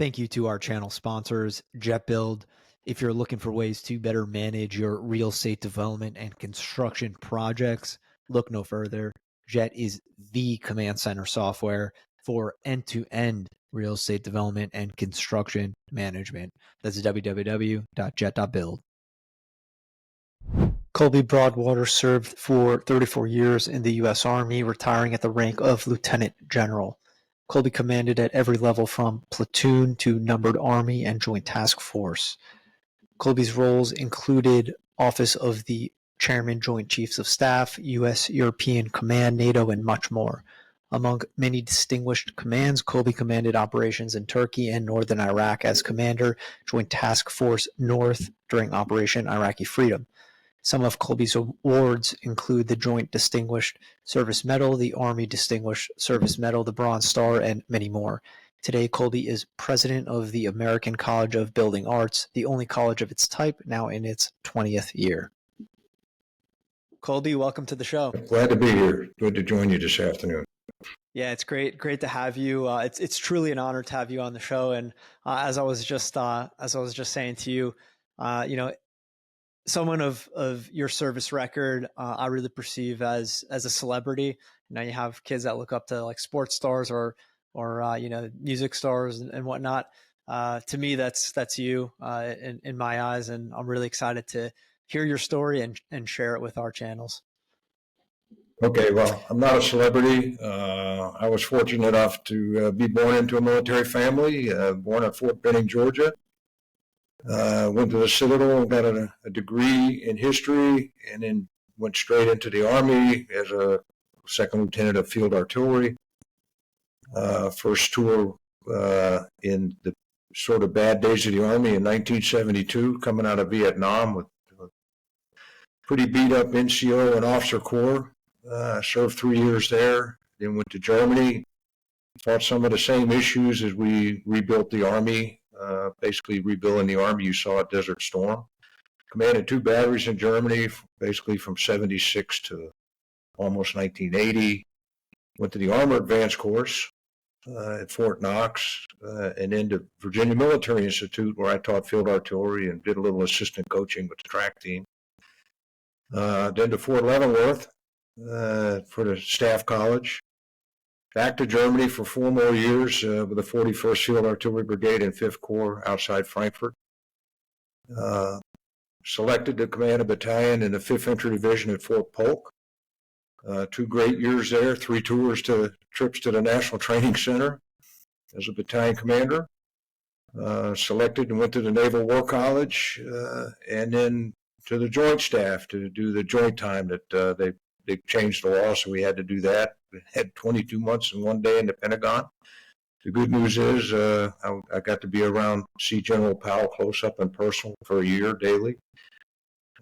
Thank you to our channel sponsors, Jet.Build. If you're looking for ways to better manage your real estate development and construction projects, look no further. Jet is the command center software for end-to-end real estate development and construction management. That's www.jet.build. Colby Broadwater served for 34 years in the U.S. Army, retiring at the rank of Lieutenant General. Colby commanded at every level from platoon to numbered Army and Joint Task Force. Colby's roles included Office of the Chairman, Joint Chiefs of Staff, U.S. European Command, NATO, and much more. Among many distinguished commands, Colby commanded operations in Turkey and northern Iraq as Commander, Joint Task Force North during Operation Iraqi Freedom. Some of Colby's awards include the Joint Distinguished Service Medal, the Army Distinguished Service Medal, the Bronze Star, and many more. Today, Colby is president of the American College of Building Arts, the only college of its type, now in its 20th year. Colby, welcome to the show. Glad to be here. Good to join you this afternoon. Yeah, it's great to have you. It's truly an honor to have you on the show. And as I was just saying to you, someone of your service record, I really perceive as a celebrity. You have kids that look up to like sports stars or music stars and whatnot. To me, that's you in my eyes, and I'm really excited to hear your story and share it with our channels. Okay, well, I'm not a celebrity. I was fortunate enough to be born into a military family, born at Fort Benning, Georgia. Went to the Citadel and got a degree in history, and then went straight into the Army as a second lieutenant of field artillery. First tour in the sort of bad days of the Army in 1972, coming out of Vietnam with a pretty beat up NCO and officer corps. Served 3 years there, then went to Germany, fought some of the same issues as we rebuilt the Army, basically rebuilding the Army you saw at Desert Storm. Commanded 2 batteries in Germany, basically from 76 to almost 1980. Went to the Armor Advanced Course at Fort Knox, and then to Virginia Military Institute, where I taught field artillery and did a little assistant coaching with the track team. Then to Fort Leavenworth for the Staff College. Back to Germany for 4 more years with the 41st Field Artillery Brigade and 5th Corps outside Frankfurt. Selected to command a battalion in the 5th Infantry Division at Fort Polk. 2 great years there, 3 trips to the National Training Center as a battalion commander. Selected and went to the Naval War College and then to the Joint Staff to do the joint time that they changed the law, so we had to do that. We had 22 months and 1 day in the Pentagon. The good news is I got to see General Powell close up and personal for a year daily.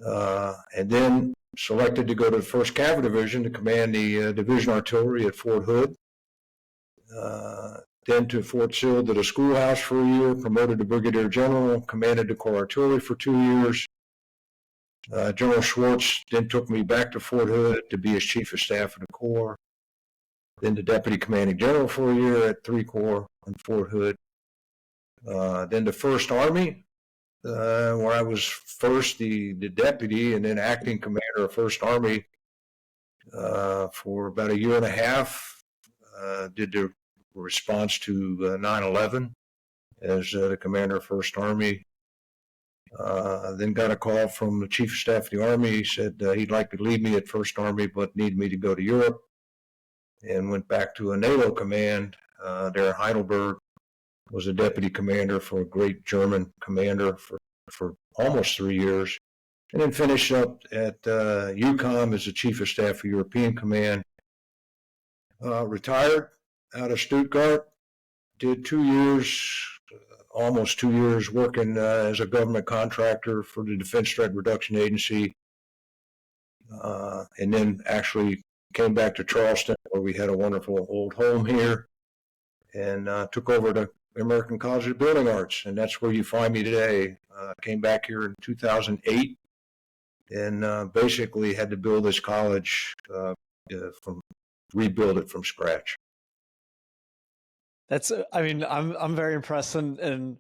And then selected to go to the 1st Cavalry Division to command the Division Artillery at Fort Hood. Then to Fort Sill to the schoolhouse for a year, promoted to Brigadier General, commanded the Corps Artillery for 2 years. General Schwartz then took me back to Fort Hood to be his Chief of Staff of the Corps. Then the Deputy Commanding General for a year at 3 Corps in Fort Hood. Then the 1st Army, where I was first the Deputy and then Acting Commander of 1st Army for about a year and a half. Did the response to 9/11 as the Commander of 1st Army. Then got a call from the Chief of Staff of the Army. He said he'd like to leave me at 1st Army, but needed me to go to Europe, and went back to a NATO command there in Heidelberg. Was a deputy commander for a great German commander for almost 3 years, and then finished up at EUCOM as the Chief of Staff for European Command. Retired out of Stuttgart, did 2 years, almost 2 years working as a government contractor for the Defense Threat Reduction Agency, and then actually came back to Charleston, where we had a wonderful old home here, and took over the American College of Building Arts, and that's where you find me today. Came back here in 2008, and basically had to build this college rebuild it from scratch. That's, I mean, I'm very impressed in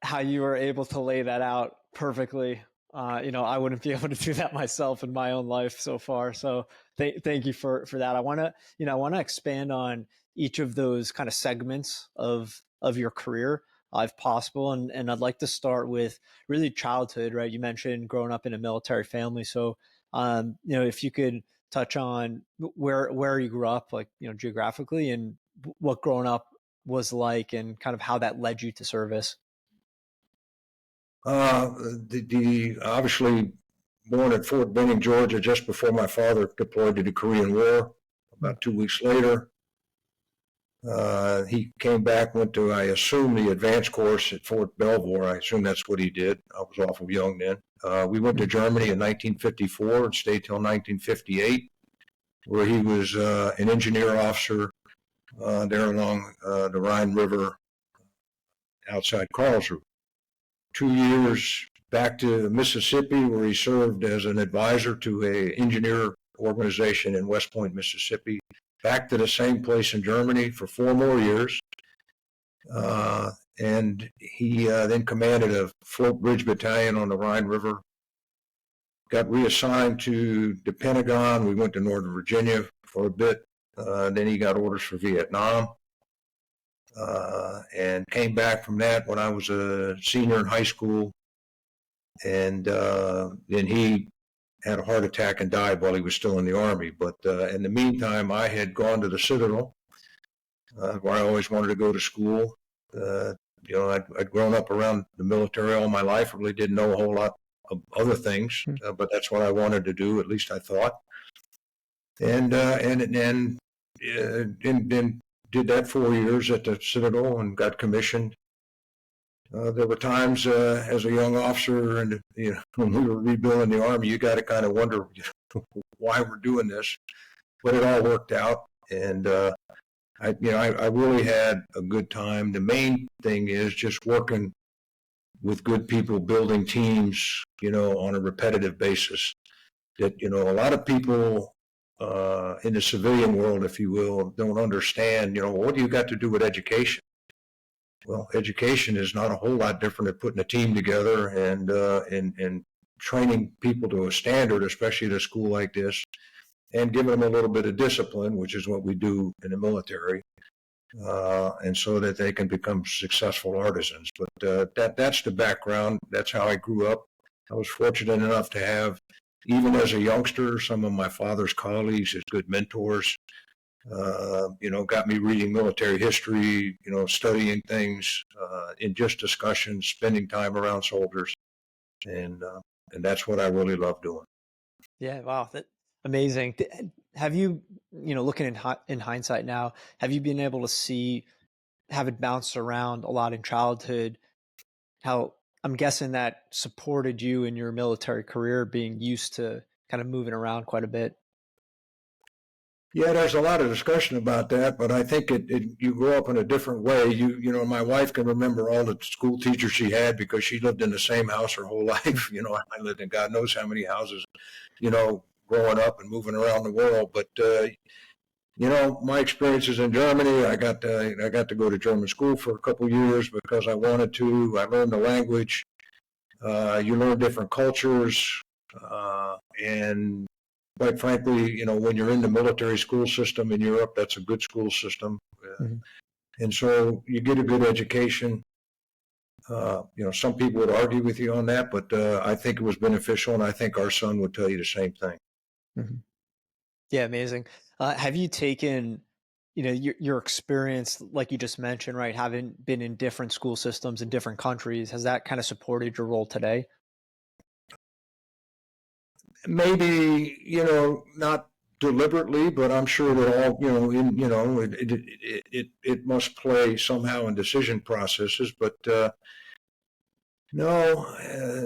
how you were able to lay that out perfectly. I wouldn't be able to do that myself in my own life so far. So thank you for that. I want to expand on each of those kind of segments of your career, if possible. And I'd like to start with really childhood, right? You mentioned growing up in a military family. So, if you could touch on where you grew up, like, geographically, and what growing up was like and kind of how that led you to service. The obviously born at Fort Benning, Georgia, just before my father deployed to the Korean War. About 2 weeks later, he came back, went to, I assume, the advanced course at Fort Belvoir. I assume that's what he did. I was awful young then. We went to Germany in 1954 and stayed till 1958, where he was an engineer officer there along the Rhine River outside Karlsruhe. 2 years back to Mississippi, where he served as an advisor to an engineer organization in West Point, Mississippi. Back to the same place in Germany for 4 more years. And he then commanded a float bridge battalion on the Rhine River. Got reassigned to the Pentagon. We went to Northern Virginia for a bit. Then he got orders for Vietnam. And came back from that when I was a senior in high school. And then he had a heart attack and died while he was still in the Army. But in the meantime, I had gone to the Citadel, where I always wanted to go to school. I'd grown up around the military all my life. I really didn't know a whole lot of other things, but that's what I wanted to do, at least I thought. And then did that 4 years at the Citadel and got commissioned. There were times as a young officer, and when we were rebuilding the Army, you got to kind of wonder why we're doing this, but it all worked out, and I really had a good time. The main thing is just working with good people, building teams, on a repetitive basis. That a lot of people in the civilian world, if you will, don't understand. What do you got to do with education? Well, education is not a whole lot different than putting a team together and training people to a standard, especially at a school like this, and giving them a little bit of discipline, which is what we do in the military, and so that they can become successful artisans. But that's the background. That's how I grew up. I was fortunate enough to have, even as a youngster, some of my father's colleagues as good mentors. Got me reading military history, studying things, in just discussions, spending time around soldiers. And that's what I really love doing. Yeah. Wow. That amazing. Have you, looking in hindsight now, have you been able to have it bounced around a lot in childhood? How I'm guessing that supported you in your military career, being used to kind of moving around quite a bit. Yeah, there's a lot of discussion about that, but I think you grow up in a different way. My wife can remember all the school teachers she had because she lived in the same house her whole life. I lived in God knows how many houses, growing up and moving around the world. But my experiences in Germany, I got to go to German school for a couple of years because I wanted to. I learned the language. You learn different cultures, and quite frankly, when you're in the military school system in Europe, that's a good school system. And so you get a good education. Some people would argue with you on that, but I think it was beneficial, and I think our son would tell you the same thing. Mm-hmm. Yeah, amazing. Have you taken, your experience, like you just mentioned, right, having been in different school systems in different countries, has that kind of supported your role today? Maybe, not deliberately, but I'm sure that all, it must play somehow in decision processes. But no,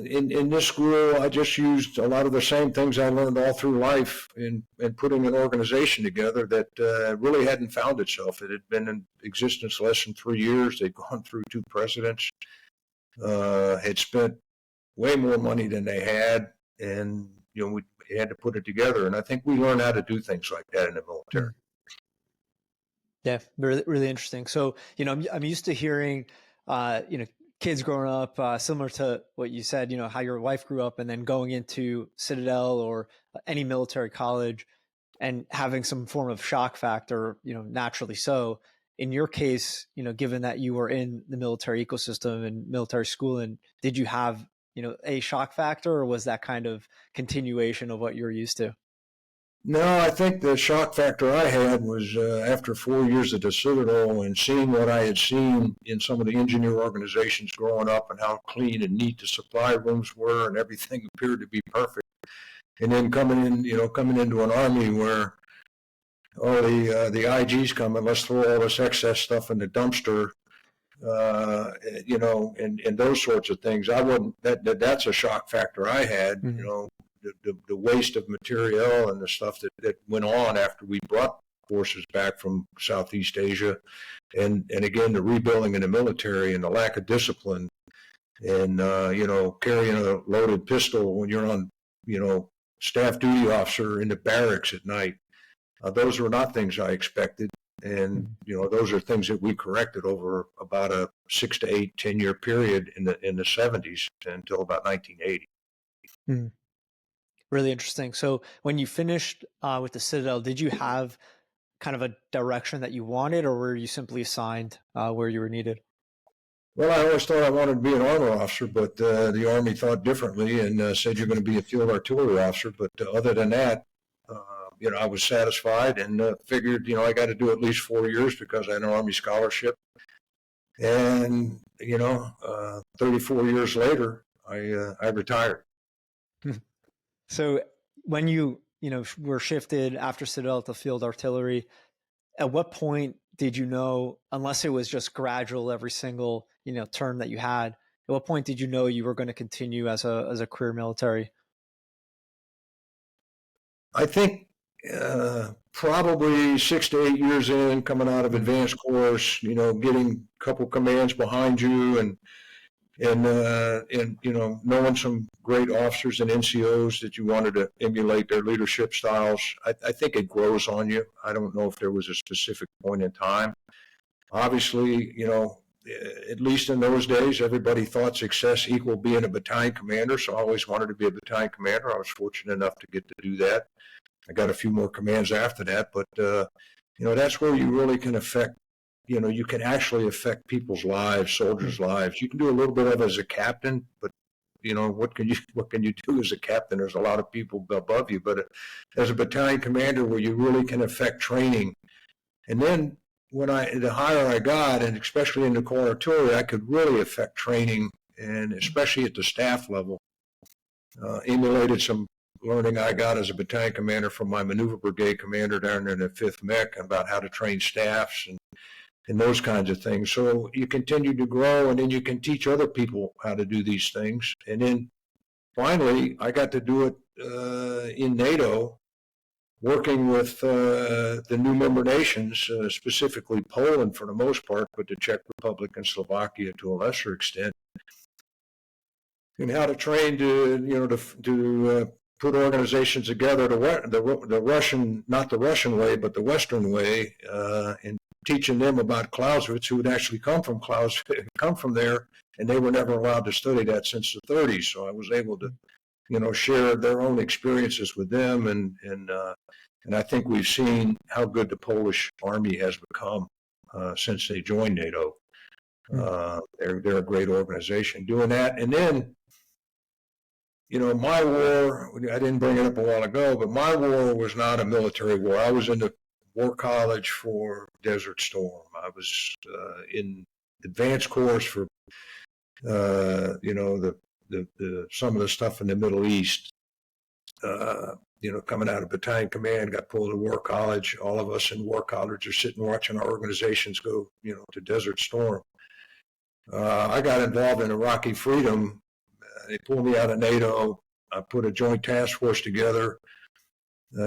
in this school, I just used a lot of the same things I learned all through life in putting an organization together that really hadn't found itself. It had been in existence less than 3 years. They'd gone through 2 presidents, had spent way more money than they had, and we had to put it together. And I think we learned how to do things like that in the military. Yeah, really, really interesting. So, I'm used to hearing, kids growing up, similar to what you said, how your wife grew up and then going into Citadel or any military college and having some form of shock factor, naturally so. In your case, given that you were in the military ecosystem and military school, and did you have, a shock factor, or was that kind of continuation of what you're used to? No, I think the shock factor I had was after 4 years at the Citadel and seeing what I had seen in some of the engineer organizations growing up and how clean and neat the supply rooms were and everything appeared to be perfect. And then coming into an army where all the IGs come and let's throw all this excess stuff in the dumpster, and those sorts of things. I wouldn't. That's a shock factor I had. Mhm. The waste of material and the stuff that went on after we brought forces back from Southeast Asia, and again the rebuilding in the military and the lack of discipline, and carrying a loaded pistol when you're on staff duty officer in the barracks at night. Those were not things I expected. And those are things that we corrected over about a 6 to 8, 10-year period in the 70s until about 1980. Mhm. Really interesting. So when you finished with the Citadel, did you have kind of a direction that you wanted, or were you simply assigned where you were needed? Well, I always thought I wanted to be an armor officer, but the Army thought differently and said you're going to be a field artillery officer. But other than that, I was satisfied and figured, I got to do at least 4 years because I had an Army scholarship. And 34 years later, I retired. So when you were shifted after Citadel to field artillery, at what point did you know, unless it was just gradual every single term that you had, at what point did you know you were going to continue as a career military? I think probably 6 to 8 years in, coming out of advanced course, getting a couple commands behind you, and knowing some great officers and NCOs that you wanted to emulate their leadership styles. I think it grows on you. I don't know if there was a specific point in time. Obviously, at least in those days, everybody thought success equal being a battalion commander. So I always wanted to be a battalion commander. I was fortunate enough to get to do that. I got a few more commands after that, but that's where you really can affect. You can actually affect people's lives, soldiers' lives. You can do a little bit of it as a captain, but what can you do as a captain? There's a lot of people above you, but as a battalion commander, where you really can affect training, and then the higher I got, and especially in the Corps Artillery, I could really affect training, and especially at the staff level, emulated some learning I got as a battalion commander from my maneuver brigade commander down in the 5th Mech about how to train staffs and those kinds of things. So you continue to grow, and then you can teach other people how to do these things. And then finally, I got to do it in NATO, working with the new member nations, specifically Poland for the most part, but the Czech Republic and Slovakia to a lesser extent, and how to train to put organizations together the Russian, not the Russian way, but the Western way, and teaching them about Clausewitz, who had actually come from there, and they were never allowed to study that since the 30s. So I was able to, share their own experiences with them, and I think we've seen how good the Polish army has become since they joined NATO. They're a great organization doing that, and then. My war, I didn't bring it up a while ago, but my war was not a military war. I was in the War College for Desert Storm. I was in advanced course for, some of the stuff in the Middle East. Coming out of battalion command, got pulled to War College. All of us in War College are sitting watching our organizations go, to Desert Storm. I got involved in Iraqi Freedom. They pulled me out of NATO. I put a joint task force together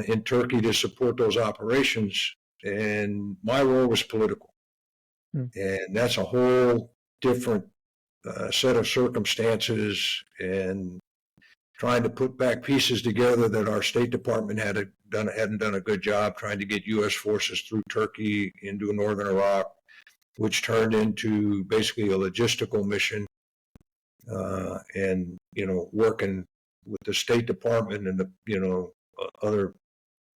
in Turkey to support those operations, and my role was political. And that's a whole different set of circumstances, and trying to put back pieces together that our State Department hadn't done a good job trying to get U.S. forces through Turkey into northern Iraq, which turned into basically a logistical mission, and working with the State Department and the other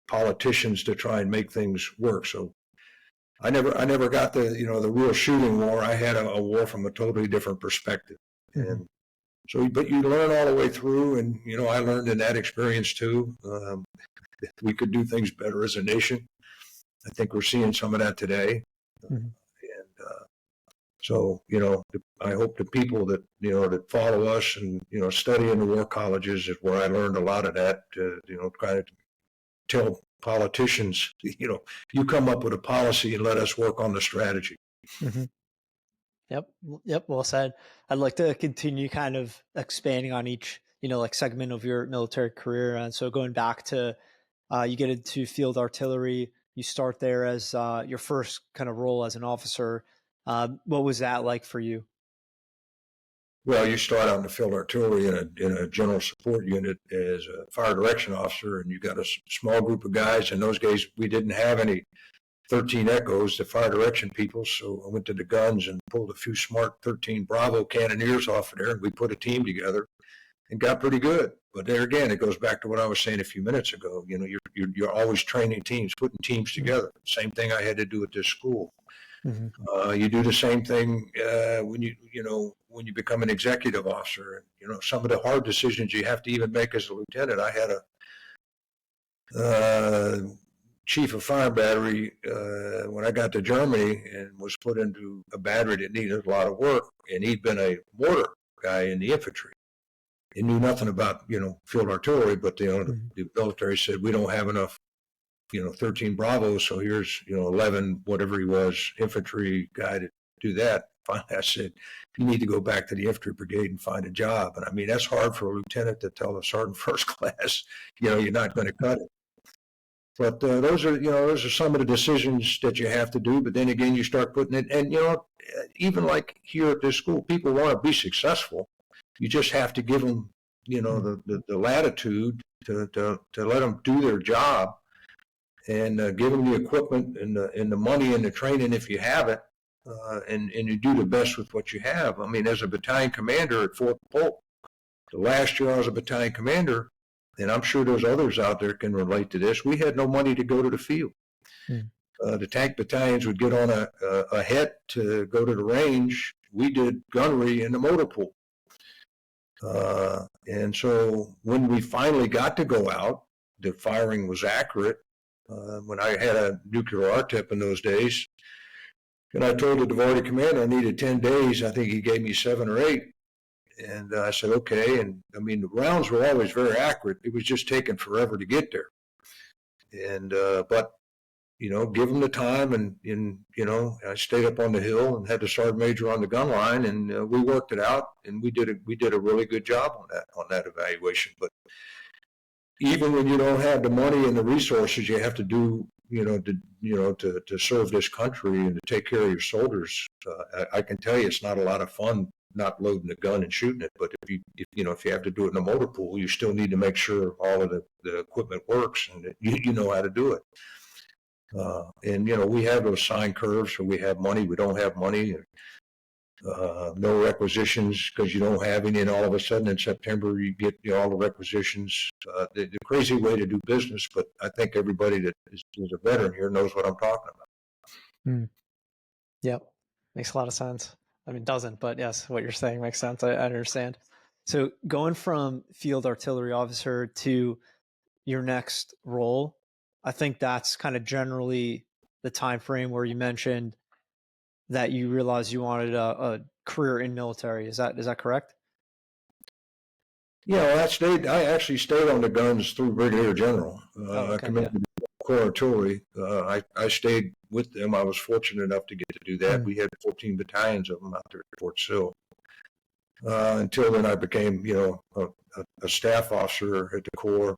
politicians to try and make things work. So I never got the real shooting war. I had a war from a totally different perspective. And so, but you learn all the way through, and I learned in that experience too. We could do things better as a nation. I think we're seeing some of that today. And so, I hope the people that that follow us and study in the war colleges is where I learned a lot of that. Kind of tell politicians, you come up with a policy and let us work on the strategy. Yep. Well said. I'd like to continue kind of expanding on each, segment of your military career. And so going back to, you get into field artillery, you start there as your first kind of role as an officer. What was that like for you? Well, you start out in the field artillery in a general support unit as a fire direction officer, and you got a small group of guys. In those days, we didn't have any 13 Echoes, the fire direction people, so I went to the guns and pulled a few smart 13 Bravo cannoneers off of there, and we put a team together and got pretty good. But there again, it goes back to what I was saying a few minutes ago. You're always training teams, putting teams together. Same thing I had to do at this school. You do the same thing when you become an executive officer. And some of the hard decisions you have to even make as a lieutenant. I had a chief of fire battery when I got to Germany and was put into a battery that needed a lot of work, and he'd been a mortar guy in the infantry. He knew nothing about field artillery, but the military said we don't have enough 13 Bravos, so here's 11 whatever he was infantry guy to do that. Finally, I said, you need to go back to the infantry brigade and find a job. And I mean, that's hard for a lieutenant to tell a sergeant first class, you're not going to cut it. But those are some of the decisions that you have to do. But then again, you start putting it, and even like here at this school, people want to be successful. You just have to give them, the latitude to let them do their job, and give them the equipment and the money and the training if you have it, and you do the best with what you have. I mean, as a battalion commander at Fort Polk, the last year I was a battalion commander, and I'm sure there's others out there can relate to this, we had no money to go to the field. The tank battalions would get on a het to go to the range. We did gunnery in the motor pool. And so when we finally got to go out, the firing was accurate. When I had a nuclear RTEP in those days, and I told the Divardi commander I needed 10 days. I think he gave me 7 or 8. And I said, okay. And I mean, the rounds were always very accurate. It was just taking forever to get there. And, but, give them the time, and I stayed up on the hill and had the sergeant major on the gun line, and we worked it out, and we did a really good job on that evaluation. But even when you don't have the money and the resources you have to do, to serve this country and to take care of your soldiers, I can tell you it's not a lot of fun not loading the gun and shooting it. But if you have to do it in a motor pool, you still need to make sure all of the equipment works and that you know how to do it. And we have those sine curves where we have money, we don't have money. No requisitions because you don't have any, and all of a sudden in September you get all the requisitions. The crazy way to do business, but I think everybody that is a veteran here knows what I'm talking about. Yep, makes a lot of sense. I mean, it doesn't, but yes, what you're saying makes sense. I understand. So going from field artillery officer to your next role, I think that's kind of generally the time frame where you mentioned that you realized you wanted a career in military. Is that correct? Yeah, well, I actually stayed on the guns through Brigadier General. I commanded the Corps Artillery. I stayed with them. I was fortunate enough to get to do that. We had 14 battalions of them out there at Fort Sill. Until then, I became, a staff officer at the Corps,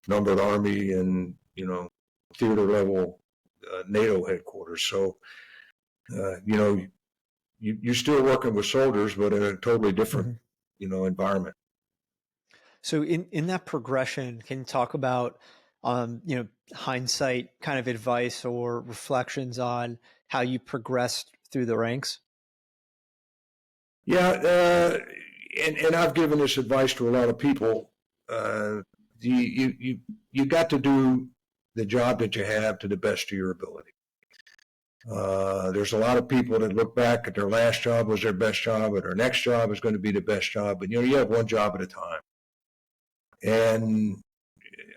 numbered Army, and theater level NATO headquarters. So, you're still working with soldiers, but in a totally different, environment. So in that progression, can you talk about, hindsight kind of advice or reflections on how you progressed through the ranks? Yeah, and I've given this advice to a lot of people. You got to do the job that you have to the best of your ability. There's a lot of people that look back at their last job was their best job, or their next job is going to be the best job. But you have one job at a time. And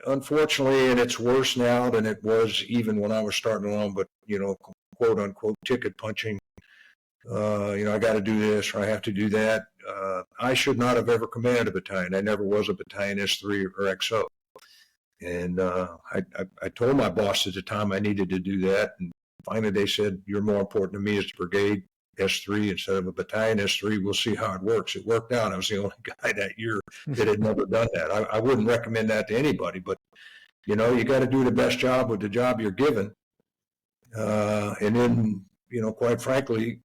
unfortunately, and it's worse now than it was even when I was starting along, but, quote unquote, ticket punching. I got to do this or I have to do that. I should not have ever commanded a battalion. I never was a battalion S3 or XO. And I told my boss at the time I needed to do that. And finally they said, you're more important to me as the brigade S3 instead of a battalion S3. We'll see how it works. It worked out. I was the only guy that year that had never done that. I wouldn't recommend that to anybody, but you got to do the best job with the job you're given. And then, quite frankly,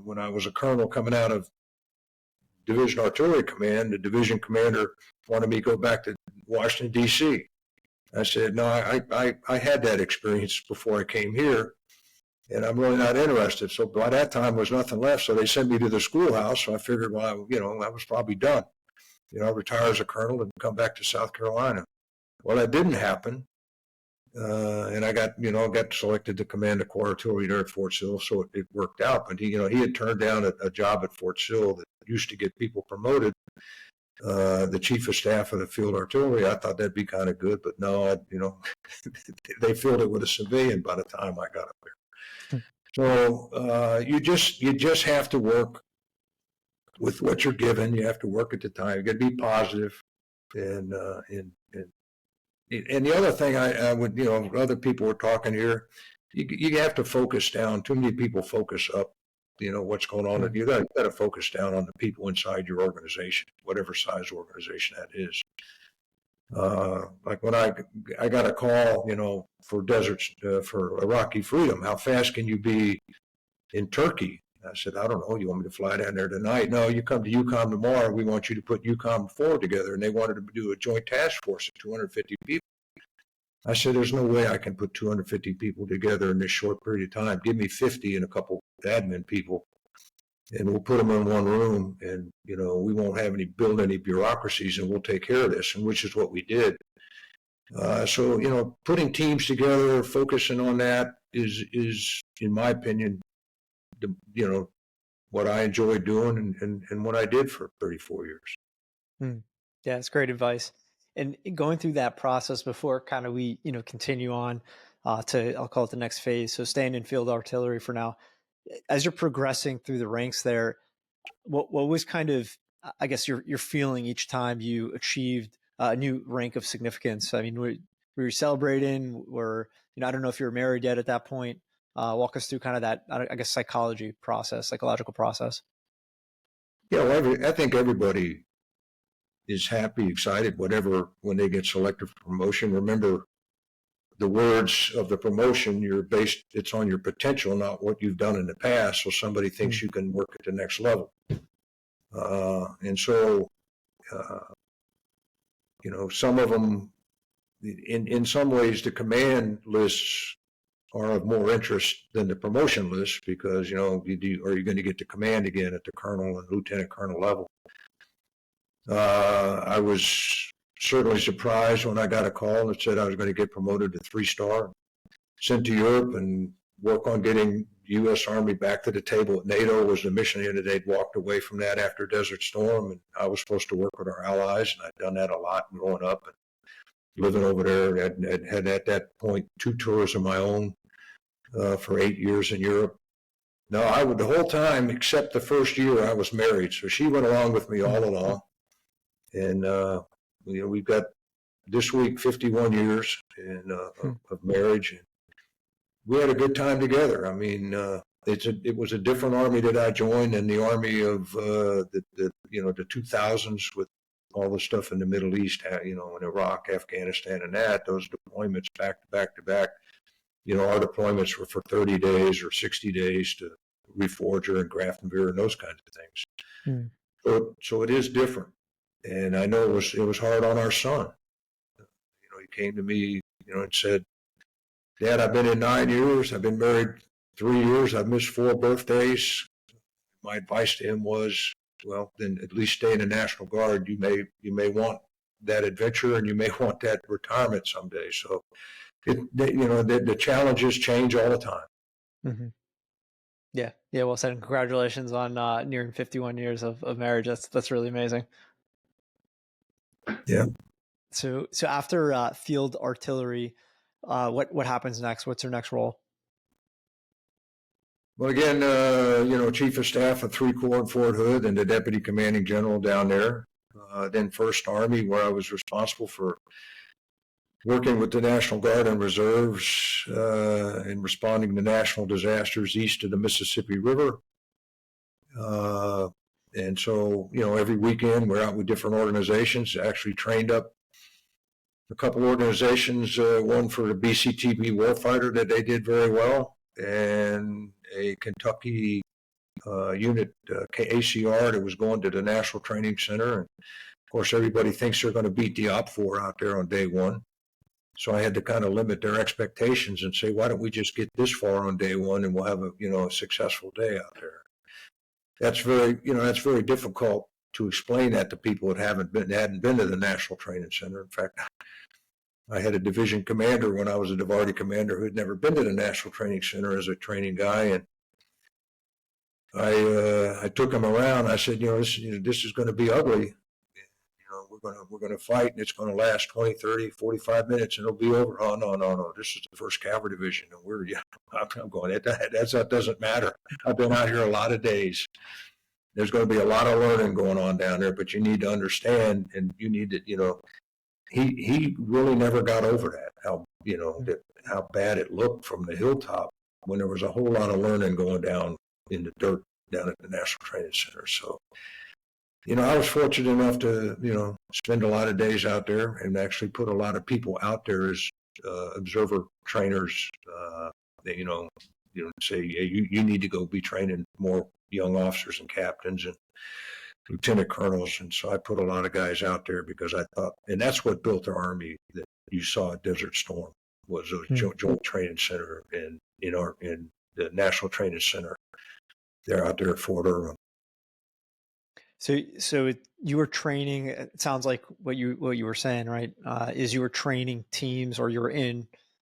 when I was a colonel coming out of Division Artillery Command, the division commander wanted me to go back to Washington, D.C. I said, no, I had that experience before I came here, and I'm really not interested. So by that time, there was nothing left. So they sent me to the schoolhouse. So I figured, well, I was probably done. Retire as a colonel and come back to South Carolina. Well, that didn't happen. And I got selected to command the Corps Artillery there at Fort Sill, so it worked out. But he had turned down a job at Fort Sill that used to get people promoted. The chief of staff of the field artillery, I thought that'd be kind of good, but no, they filled it with a civilian by the time I got up there. So you just have to work with what you're given. You have to work at the time. You got to be positive, and the other thing I would, other people were talking here, you have to focus down. Too many people focus up, what's going on. You got to focus down on the people inside your organization, whatever size organization that is. Like when I got a call, for for Iraqi Freedom, how fast can you be in Turkey? I said, I don't know. You want me to fly down there tonight? No, you come to UCOM tomorrow. We want you to put UCOM 4 together. And they wanted to do a joint task force of 250 people. I said, there's no way I can put 250 people together in this short period of time. Give me 50 and a couple admin people, and we'll put them in one room, and, we won't have build any bureaucracies, and we'll take care of this, and which is what we did. So, putting teams together, focusing on that is, in my opinion, what I enjoyed doing and what I did for 34 years. Yeah, it's great advice. And going through that process before kind of we, continue on to, I'll call it the next phase. So staying in field artillery for now, as you're progressing through the ranks there, what was kind of, I guess, your feeling each time you achieved a new rank of significance? I mean, were you celebrating? I don't know if you were married yet at that point. Walk us through kind of that, I guess, psychological process. Yeah, well, I think everybody is happy, excited, whatever, when they get selected for promotion. Remember, the words of the promotion, it's on your potential, not what you've done in the past. So somebody thinks you can work at the next level. And so, some of them, in some ways, the command lists are of more interest than the promotion list because, are you going to get to command again at the colonel and lieutenant colonel level? I was certainly surprised when I got a call that said I was going to get promoted to 3-star, sent to Europe and work on getting the U.S. Army back to the table at NATO was the mission, and they'd walked away from that after Desert Storm, and I was supposed to work with our allies, and I'd done that a lot growing up and living over there. I'd had at that point 2 tours of my own for 8 years in Europe. No, the whole time except the first year I was married, so she went along with me all along. And, we've got this week 51 years of marriage. And we had a good time together. I mean, it was a different Army that I joined than the Army of the 2000s with all the stuff in the Middle East, in Iraq, Afghanistan, and those deployments back to back. Our deployments were for 30 days or 60 days to Reforger and Graftonville and those kinds of things. So it is different. And I know it was hard on our son. He came to me, and said, "Dad, I've been in 9 years. I've been married 3 years. I've missed 4 birthdays." My advice to him was, well, then at least stay in the National Guard. You may want that adventure, and you may want that retirement someday. So, the challenges change all the time. Mm-hmm. Yeah. Yeah. Well said. And congratulations on nearing 51 years of marriage. That's really amazing. Yeah. So after field artillery, what happens next? What's your next role? Well, again, Chief of Staff of 3 Corps in Fort Hood and the Deputy Commanding General down there. Then First Army, where I was responsible for working with the National Guard and Reserves in responding to national disasters east of the Mississippi River. And so, every weekend we're out with different organizations. Actually trained up a couple organizations, one for the BCTB warfighter that they did very well, and a Kentucky unit, ACR, that was going to the National Training Center. And of course, everybody thinks they're going to beat the OPFOR out there on day one. So I had to kind of limit their expectations and say, why don't we just get this far on day one and we'll have a successful day out there. That's very difficult to explain that to people that hadn't been to the National Training Center. In fact, I had a division commander when I was a DIVARTY commander who had never been to the National Training Center as a training guy, and I took him around. I said, this is going to be ugly. We're going to fight, and it's going to last 20, 30, 45 minutes, and it'll be over. Oh, no. This is the 1st Cavalry Division, and I'm going, that doesn't matter. I've been out here a lot of days. There's going to be a lot of learning going on down there, but you need to understand, and you need to, he really never got over that, how bad it looked from the hilltop when there was a whole lot of learning going down in the dirt down at the National Training Center. So, I was fortunate enough to, spend a lot of days out there and actually put a lot of people out there as observer trainers, say, hey, you need to go be training more young officers and captains and lieutenant colonels. And so I put a lot of guys out there because I thought, and that's what built the Army that you saw at Desert Storm, was a joint training center in the National Training Center. They're out there at Fort Irwin. So you were training. It sounds like what you were saying, right? Is you were training teams, or you were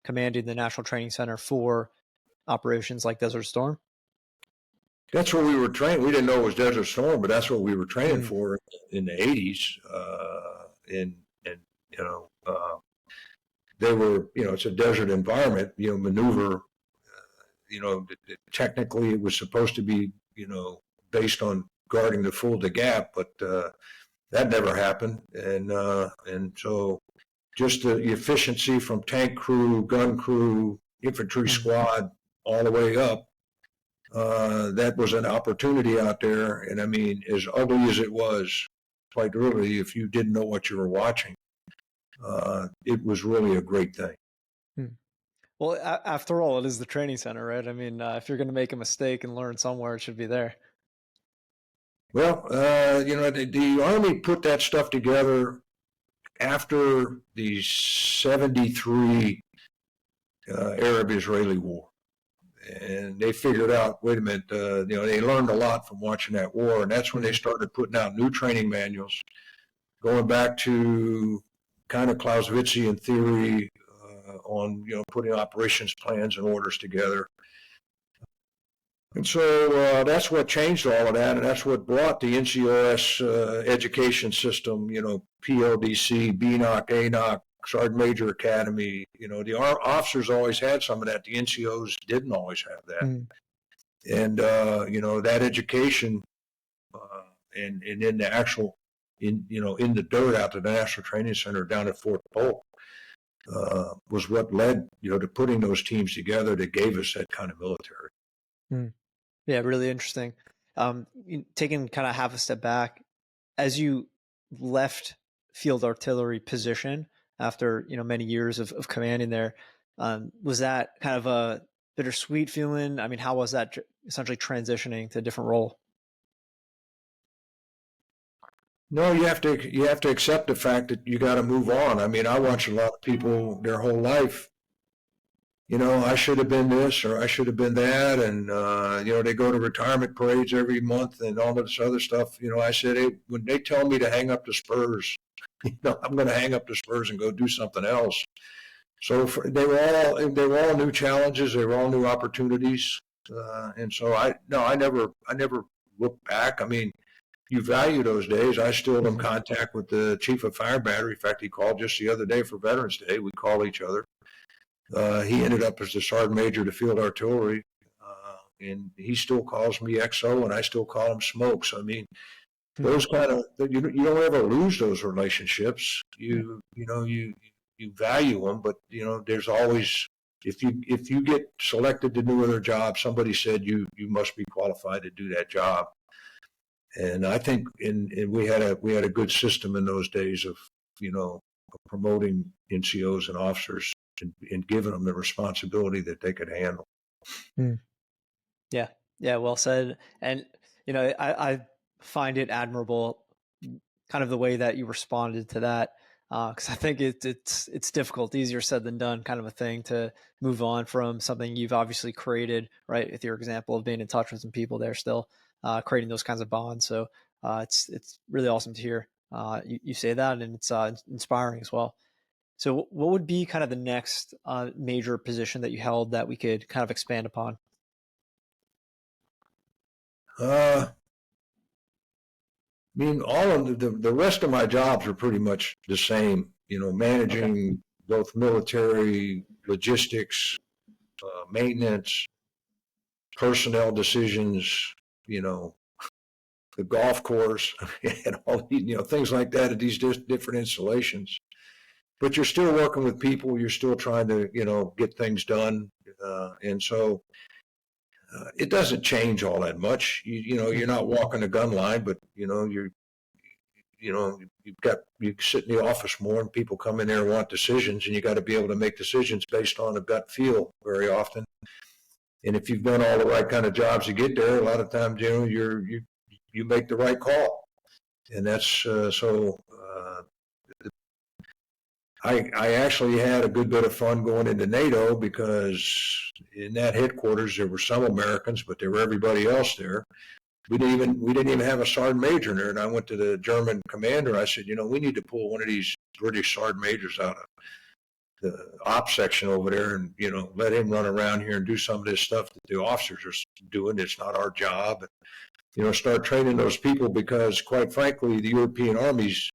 commanding the National Training Center for operations like Desert Storm. That's what we were training. We didn't know it was Desert Storm, but that's what we were training for in the 80s. They were, it's a desert environment, maneuver. Technically it was supposed to be, based on guarding the Fulda Gap, but that never happened. And so just the efficiency from tank crew, gun crew, infantry squad, all the way up. That was an opportunity out there. And I mean, as ugly as it was, quite literally, if you didn't know what you were watching, it was really a great thing. Well, after all, it is the training center, right? I mean, if you're going to make a mistake and learn somewhere, it should be there. Well, the Army put that stuff together after the 73 Arab-Israeli war. And they figured out, wait a minute, they learned a lot from watching that war. And that's when they started putting out new training manuals, going back to kind of Clausewitzian theory on, putting operations plans and orders together. And so that's what changed all of that. And that's what brought the NCOS education system, PLDC, BNOC, ANOC, Sergeant Major Academy. The officers always had some of that. The NCOs didn't always have that. And, that education and in the actual, in the dirt out at the National Training Center down at Fort Polk was what led, to putting those teams together that gave us that kind of military. Yeah, really interesting. Taking kind of half a step back, as you left field artillery position after many years of commanding there, was that kind of a bittersweet feeling? I mean, how was that essentially transitioning to a different role? No, you have to accept the fact that you got to move on. I mean, I watch a lot of people their whole life. I should have been this or I should have been that, and they go to retirement parades every month and all this other stuff. I said, hey, when they tell me to hang up the spurs, I'm going to hang up the spurs and go do something else. So they were all new challenges. They were all new opportunities, and so I never looked back. I mean, you value those days. I still am in contact with the chief of fire battery. In fact, he called just the other day for Veterans Day. We call each other. He ended up as the sergeant major to field artillery, and he still calls me XO, and I still call him Smoke. So I mean, those kind of you don't ever lose those relationships. You value them, but there's always if you get selected to do other jobs, somebody said you must be qualified to do that job. And I think we had a good system in those days of promoting NCOs and officers and giving them the responsibility that they could handle. Yeah, yeah, well said. And I find it admirable, kind of the way that you responded to that, because I think it's difficult, easier said than done, kind of a thing to move on from something you've obviously created, right? With your example of being in touch with some people there still, creating those kinds of bonds. So it's really awesome to hear you say that, and it's inspiring as well. So what would be kind of the next major position that you held that we could kind of expand upon? I mean, all of the rest of my jobs are pretty much the same. Managing both military logistics, maintenance, personnel decisions. The golf course, and all things like that at these different installations. But you're still working with people. You're still trying to get things done, and so it doesn't change all that much. You're not walking a gun line, but you sit in the office more, and people come in there and want decisions, and you got to be able to make decisions based on a gut feel very often. And if you've done all the right kind of jobs to get there, a lot of times you make the right call, and that's so. I actually had a good bit of fun going into NATO because in that headquarters there were some Americans, but there were everybody else there. We didn't even have a sergeant major in there, and I went to the German commander. I said, we need to pull one of these British sergeant majors out of the ops section over there, and let him run around here and do some of this stuff that the officers are doing. It's not our job. Start training those people, because quite frankly, the European armies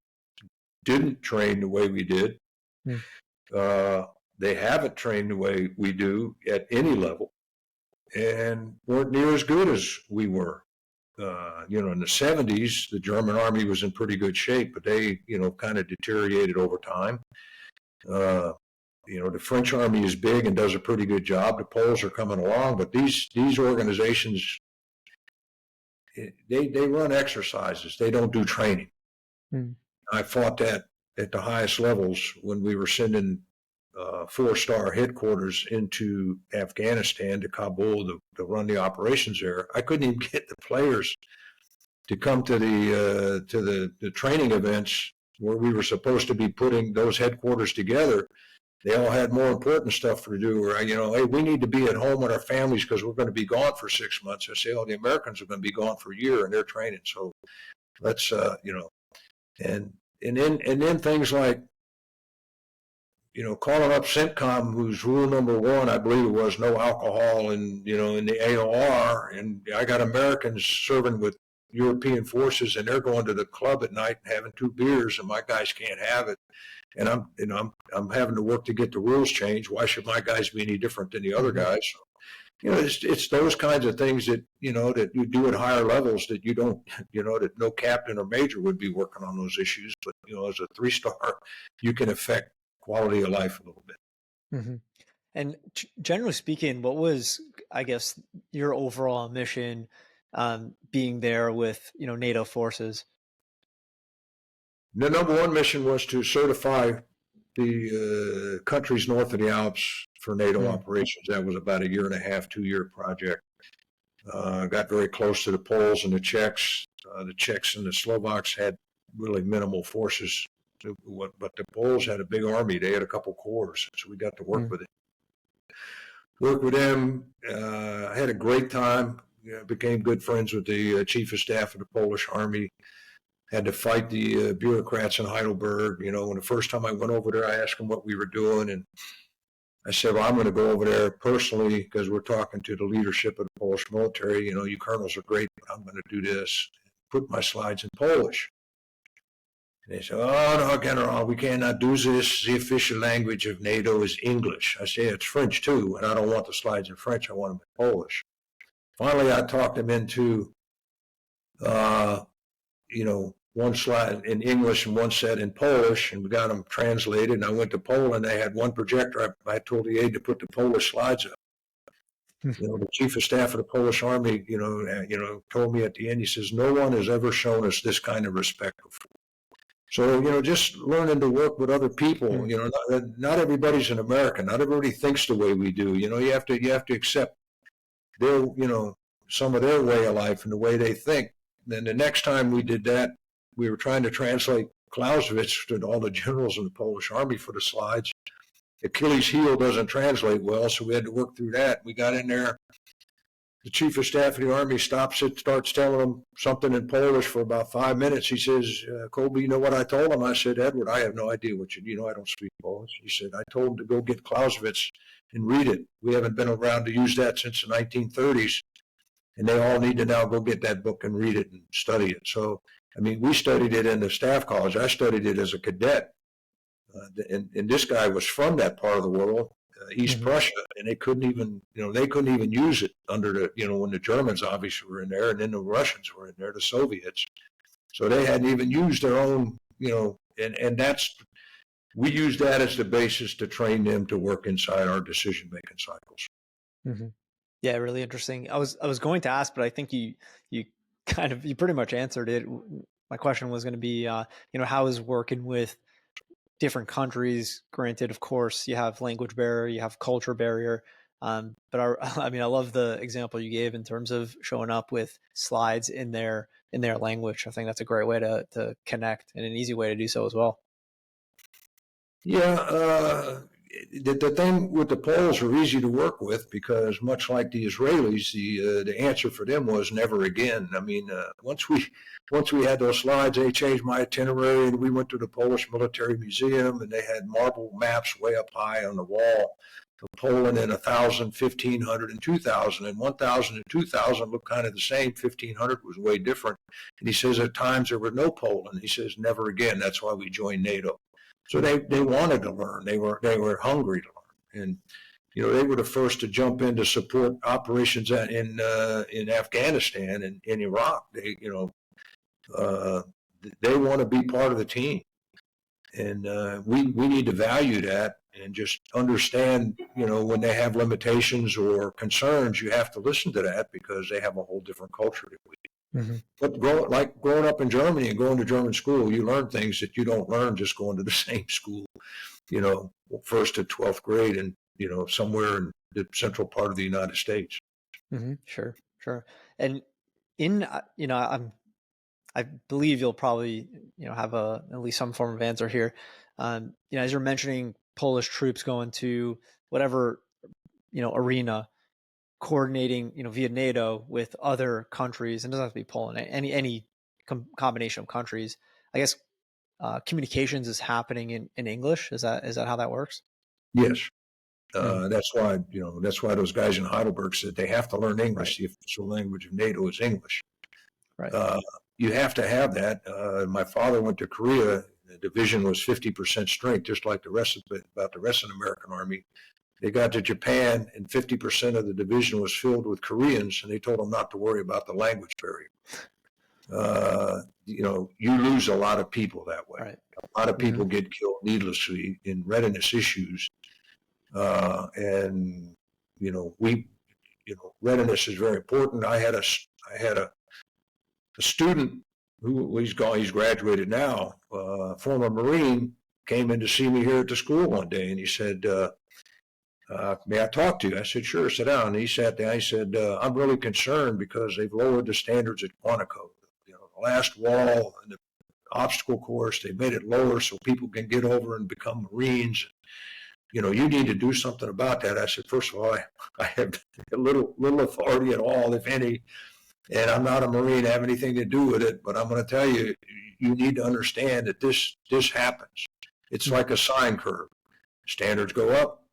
didn't train the way we did. They haven't trained the way we do at any level, and weren't near as good as we were. In the 70s, the German army was in pretty good shape, but they, kind of deteriorated over time. The French army is big and does a pretty good job. The Poles are coming along, but these organizations, they run exercises. They don't do training. I fought that at the highest levels when we were sending 4-star headquarters into Afghanistan, to Kabul, to run the operations there. I couldn't even get the players to come to the training events where we were supposed to be putting those headquarters together. They all had more important stuff to do. Or hey, we need to be at home with our families because we're going to be gone for 6 months. I say, oh, the Americans are going to be gone for a year and they're training. So let's and then things like calling up CENTCOM, whose rule number 1, I believe it was, no alcohol in the AOR, and I got Americans serving with European forces, and they're going to the club at night and having 2 beers, and my guys can't have it, and I'm having to work to get the rules changed. Why should my guys be any different than the other guys? It's those kinds of things that that you do at higher levels that you don't that no captain or major would be working on those issues, but as a 3-star, you can affect quality of life a little bit. And generally speaking, what was, I guess, your overall mission being there with NATO forces? The number 1 mission was to certify the countries north of the Alps for NATO operations. That was about a 1.5-year, 2-year project. Got very close to the Poles and the Czechs. The Czechs and the Slovaks had really minimal forces. But the Poles had a big army. They had a couple corps, so we got to work with it. Worked with them. I had a great time. Became good friends with the chief of staff of the Polish army. Had to fight the bureaucrats in Heidelberg. When the first time I went over there, I asked them what we were doing, and I said, well, I'm going to go over there personally because we're talking to the leadership of the Polish military. You colonels are great, but I'm going to do this. Put my slides in Polish. And they said, oh, no, General, we cannot do this. The official language of NATO is English. I say, it's French too, and I don't want the slides in French. I want them in Polish. Finally, I talked them into, one slide in English and one set in Polish, and we got them translated. And I went to Poland. They had one projector. I told the aide to put the Polish slides up. The chief of staff of the Polish army, told me at the end, he says, no one has ever shown us this kind of respect before. So, just learning to work with other people, not everybody's an American. Not everybody thinks the way we do. You have to accept their, some of their way of life and the way they think. Then the next time we did that, we were trying to translate Clausewitz to all the generals in the Polish army for the slides. Achilles' heel doesn't translate well, so we had to work through that. We got in there. The chief of staff of the army stops it, starts telling them something in Polish for about 5 minutes. He says, Colby, you know what I told him? I said, Edward, I have no idea what I don't speak Polish. He said, I told him to go get Clausewitz and read it. We haven't been around to use that since the 1930s. And they all need to now go get that book and read it and study it. So, we studied it in the staff college. I studied it as a cadet. And this guy was from that part of the world, East Prussia, and they couldn't even use it under when the Germans obviously were in there, and then the Russians were in there, the Soviets. So they hadn't even used their own, and we used that as the basis to train them to work inside our decision-making cycles. Mm-hmm. Yeah, really interesting. I was going to ask, but I think you pretty much answered it. My question was going to be, how is working with different countries? Granted, of course, you have language barrier, you have culture barrier. But I love the example you gave in terms of showing up with slides in their language. I think that's a great way to connect and an easy way to do so as well. Yeah, the thing with the Poles are easy to work with because much like the Israelis, the answer for them was never again. Once we had those slides, they changed my itinerary, and we went to the Polish Military Museum, and they had marble maps way up high on the wall of Poland in 1,000, 1,500, and 2,000. And 1,000 and 2,000 looked kind of the same. 1,500 was way different. And he says at times there was no Poland. He says never again. That's why we joined NATO. So they wanted to learn. They were hungry to learn, and they were the first to jump in to support operations in Afghanistan and in Iraq. They want to be part of the team, and we need to value that and just understand. When they have limitations or concerns, you have to listen to that because they have a whole different culture than we do. Mm-hmm. But growing up in Germany and going to German school, you learn things that you don't learn just going to the same school, first to 12th grade and, somewhere in the central part of the United States. Mm-hmm. Sure. And I believe you'll probably, have at least some form of answer here. As you're mentioning Polish troops going to whatever, arena, coordinating, via NATO with other countries, and it doesn't have to be Poland, any combination of countries. I guess communications is happening in English. Is that how that works? Yes. That's why those guys in Heidelberg said they have to learn English. Right. The official language of NATO is English. Right. You have to have that. My father went to Korea. The division was 50% strength, just like the rest of the American Army. They got to Japan, and 50% of the division was filled with Koreans, and they told them not to worry about the language barrier. You lose a lot of people that way. Right. A lot of people get killed needlessly in readiness issues, and readiness is very important. I had a student who he's graduated now, former Marine, came in to see me here at the school one day, and he said, may I talk to you? I said, sure, sit down. And he sat down. He said, I'm really concerned because they've lowered the standards at Quantico. The last wall in the obstacle course. They made it lower so people can get over and become Marines. You need to do something about that. I said, first of all, I have little authority at all, if any, and I'm not a Marine, have anything to do with it. But I'm going to tell you, you need to understand that this happens. It's like a sine curve. Standards go up,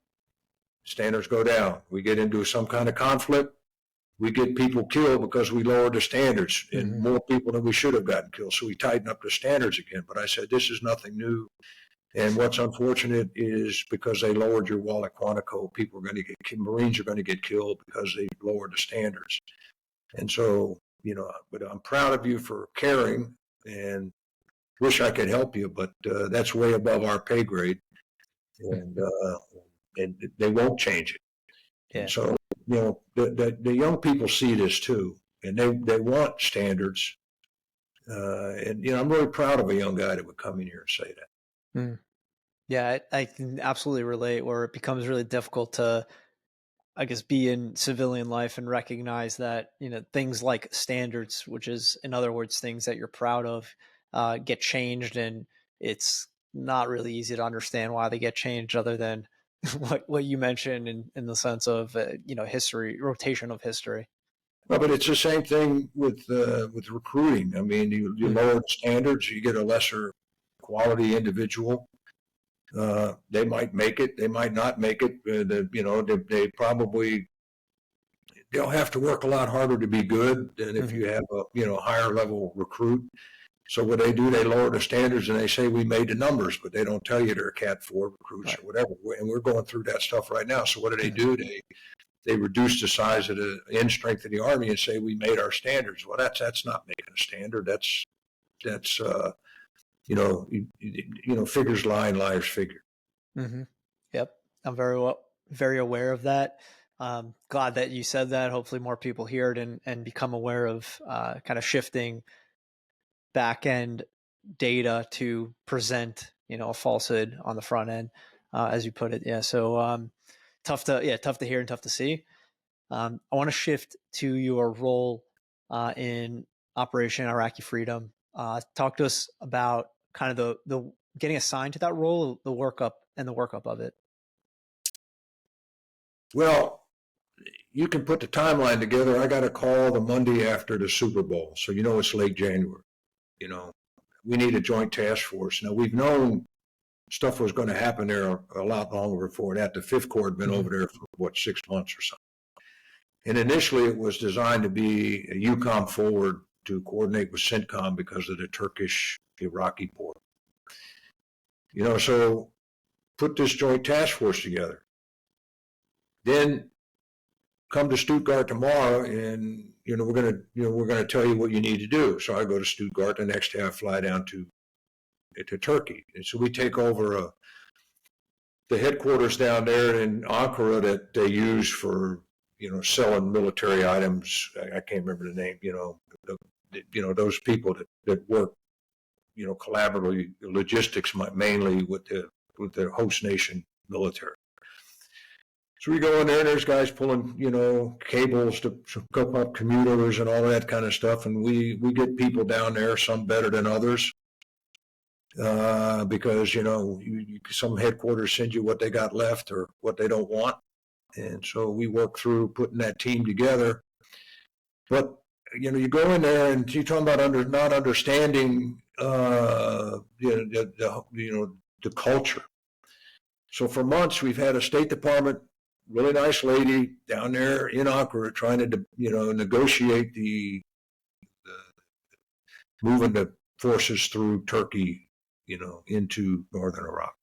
standards go down. We get into some kind of conflict, we get people killed because we lowered the standards, and more people than we should have gotten killed. So we tighten up the standards again. But I said, this is nothing new. And what's unfortunate is because they lowered your wall at Quantico, Marines are going to get killed because they lowered the standards. And so, but I'm proud of you for caring and wish I could help you, but that's way above our pay grade. And they won't change it. Yeah. And so, the young people see this too, and they want standards. And I'm really proud of a young guy that would come in here and say that. Yeah, I can absolutely relate, where it becomes really difficult to, I guess, be in civilian life and recognize that, things like standards, which is, in other words, things that you're proud of, get changed. And it's not really easy to understand why they get changed, other than what you mentioned in the sense of, history, rotation of history. Well, but it's the same thing with recruiting. I mean, you lower the standards, you get a lesser quality individual. They might make it, they might not make it. They'll have to work a lot harder to be good than if you have a higher level recruit. So what they do, they lower the standards and they say we made the numbers, but they don't tell you they're Cat 4 recruits or whatever. And we're going through that stuff right now. So what do? They reduce the size of the end strength of the Army and say we made our standards. Well, that's not making a standard. That's figures lie and liars figure. Yep. I'm very aware of that. Glad that you said that. Hopefully more people hear it and become aware of kind of shifting back end data to present, a falsehood on the front end, as you put it. Yeah. So tough to hear and tough to see. I want to shift to your role in Operation Iraqi Freedom. Talk to us about kind of the getting assigned to that role, the workup of it. Well, you can put the timeline together. I got a call the Monday after the Super Bowl. So, it's late January. We need a joint task force. Now, we've known stuff was going to happen there a lot longer before that. The Fifth Corps had been over there for, 6 months or something. And initially, it was designed to be a EUCOM forward to coordinate with CENTCOM because of the Turkish-Iraqi war. So put this joint task force together. Then come to Stuttgart tomorrow, and we're gonna tell you what you need to do. So I go to Stuttgart. The next day I fly down to Turkey, and so we take over the headquarters down there in Ankara that they use for selling military items. I can't remember the name. Those people that work collaboratively, logistics mainly with the host nation military. So we go in there, and there's guys pulling, cables to hook up commuters and all that kind of stuff. And we get people down there, some better than others, because, some headquarters send you what they got left or what they don't want. And so we work through putting that team together. But, you go in there and you're talking about not understanding, the culture. So for months, we've had a State Department really nice lady down there in Ankara trying to, negotiate the moving the forces through Turkey, into northern Iraq.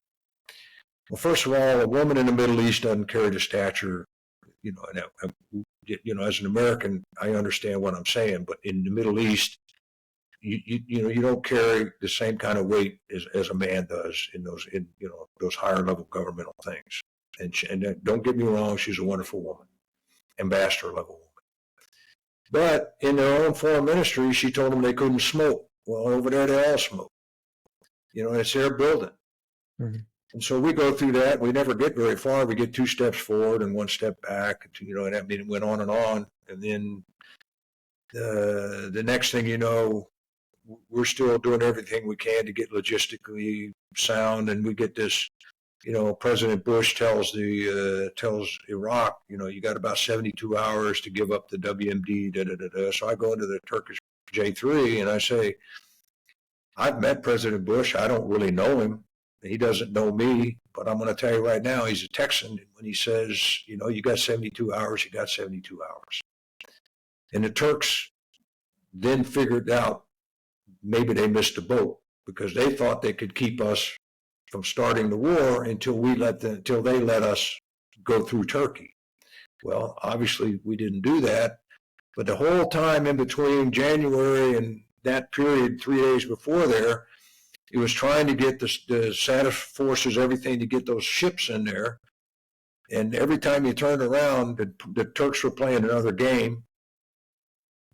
Well, first of all, a woman in the Middle East doesn't carry the stature, as an American, I understand what I'm saying, but in the Middle East, you don't carry the same kind of weight as a man does in those higher level governmental things. And don't get me wrong, she's a wonderful woman, ambassador level woman. But in their own foreign ministry, she told them they couldn't smoke. Well, over there they all smoke. It's their building. And so we go through that. We never get very far. We get 2 steps forward and 1 step back. And that meeting went on. And then the next thing you know, we're still doing everything we can to get logistically sound, and we get this. President Bush tells Iraq, you got about 72 hours to give up the WMD. So I go into the Turkish J3 and I say, I've met President Bush. I don't really know him. He doesn't know me, but I'm going to tell you right now, he's a Texan. When he says, you got 72 hours, you got 72 hours. And the Turks then figured out maybe they missed a boat because they thought they could keep us from starting the war until they let us go through Turkey. Well, obviously we didn't do that, but the whole time in between January and that period, 3 days before there, it was trying to get the SADC forces, everything to get those ships in there. And every time you turned around, the Turks were playing another game.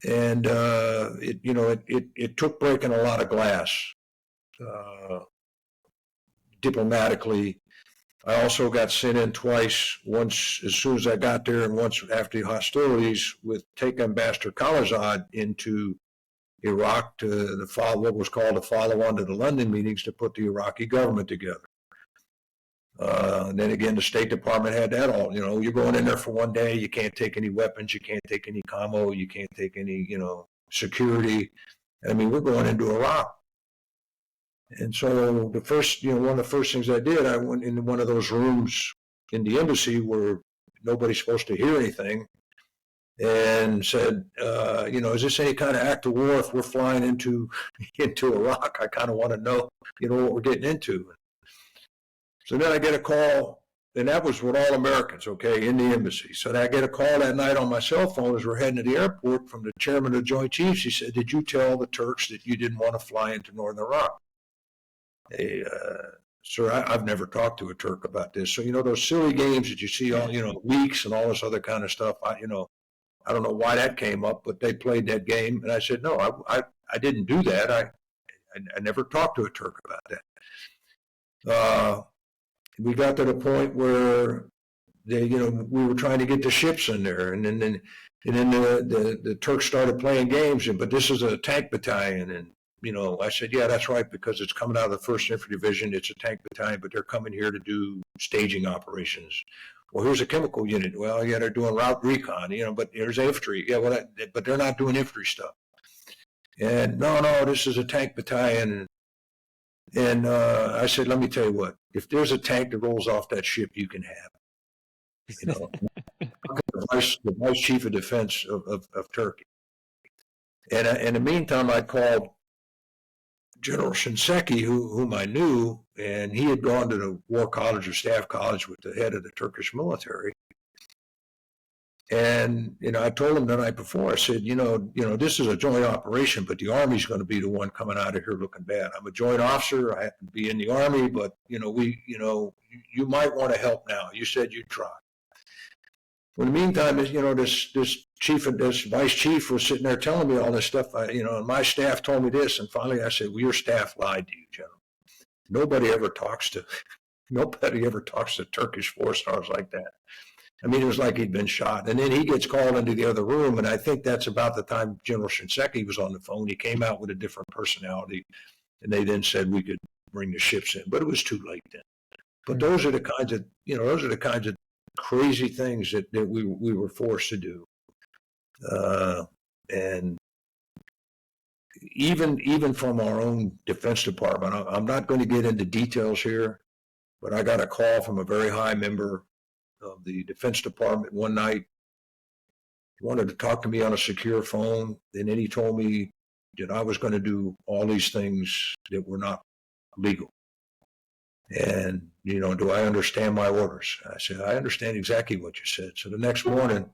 And it took breaking a lot of glass. Diplomatically, I also got sent in twice, once as soon as I got there and once after the hostilities, with take Ambassador Khalilzad into Iraq to what was called a follow-on to the London meetings to put the Iraqi government together. And then again, the State Department had that all, you're going in there for 1 day, you can't take any weapons, you can't take any commo, you can't take any, security. I mean, we're going into Iraq. And so the first, one of the first things I did, I went into one of those rooms in the embassy where nobody's supposed to hear anything, and said, is this any kind of act of war if we're flying into Iraq? I kind of want to know, what we're getting into. So then I get a call, and that was with all Americans, okay, in the embassy. So then I get a call that night on my cell phone as we're heading to the airport from the chairman of the Joint Chiefs. He said, did you tell the Turks that you didn't want to fly into northern Iraq? Hey, sir, I've never talked to a Turk about this. So, those silly games that you see all, leaks and all this other kind of stuff, I don't know why that came up, but they played that game. And I said, no, I didn't do that. I never talked to a Turk about that. We got to the point where we were trying to get the ships in there, and then the Turks started playing games. But this is a tank battalion, and I said, yeah, that's right, because it's coming out of the 1st Infantry Division. It's a tank battalion, but they're coming here to do staging operations. Well, here's a chemical unit. Well, yeah, they're doing route recon, but there's infantry. Yeah, well, but they're not doing infantry stuff. And no, this is a tank battalion. And I said, let me tell you what, if there's a tank that rolls off that ship, you can have it. The vice chief of defense of Turkey. And in the meantime, I called General Shinseki, whom I knew, and he had gone to the War College or Staff College with the head of the Turkish military. And, I told him the night before, I said, this is a joint operation, but the Army's going to be the one coming out of here looking bad. I'm a joint officer. I happen to be in the Army, but, you might want to help now. You said you'd try. Well, in the meantime, this vice chief was sitting there telling me all this stuff. And my staff told me this, and finally I said, well, your staff lied to you, General. Nobody ever talks to Turkish force stars like that. I mean, it was like he'd been shot. And then he gets called into the other room, and I think that's about the time General Shinseki was on the phone. He came out with a different personality, and they then said we could bring the ships in, but it was too late then. But those are the kinds of crazy things that we were forced to do. And even from our own Defense Department, I'm not going to get into details here, but I got a call from a very high member of the Defense Department one night. He wanted to talk to me on a secure phone, and then he told me that I was going to do all these things that were not legal. And, do I understand my orders? I said, I understand exactly what you said. So the next morning,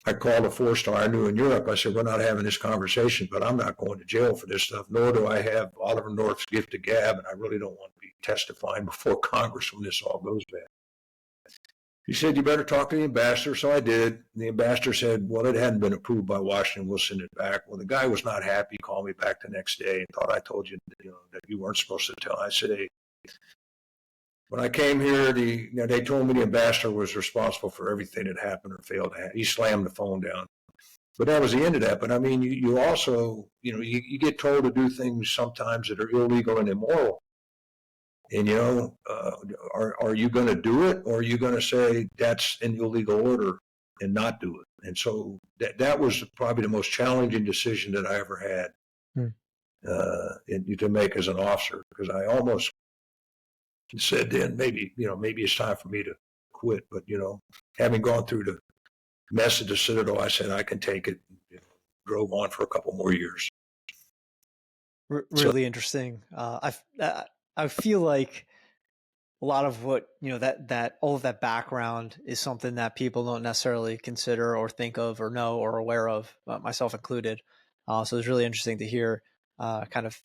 I called a 4-star I knew in Europe. I said, we're not having this conversation, but I'm not going to jail for this stuff, nor do I have Oliver North's gift of gab, and I really don't want to be testifying before Congress when this all goes bad. He said, you better talk to the ambassador. So I did. The ambassador said, well, it hadn't been approved by Washington. We'll send it back. Well, the guy was not happy. He called me back the next day and thought I told you, that you weren't supposed to tell. I said, hey, when I came here, they told me the ambassador was responsible for everything that happened or failed to happen. He slammed the phone down. But that was the end of that. But I mean, you also, you get told to do things sometimes that are illegal and immoral. And, are you going to do it, or are you going to say that's an illegal order and not do it? And so that was probably the most challenging decision that I ever had to make as an officer, because I almost said then maybe it's time for me to quit. But, having gone through the mess at the Citadel, I said I can take it. Drove on for a couple more years. Really interesting. I feel like a lot of what, that all of that background is something that people don't necessarily consider or think of or know or aware of, myself included. So it's really interesting to hear kind of,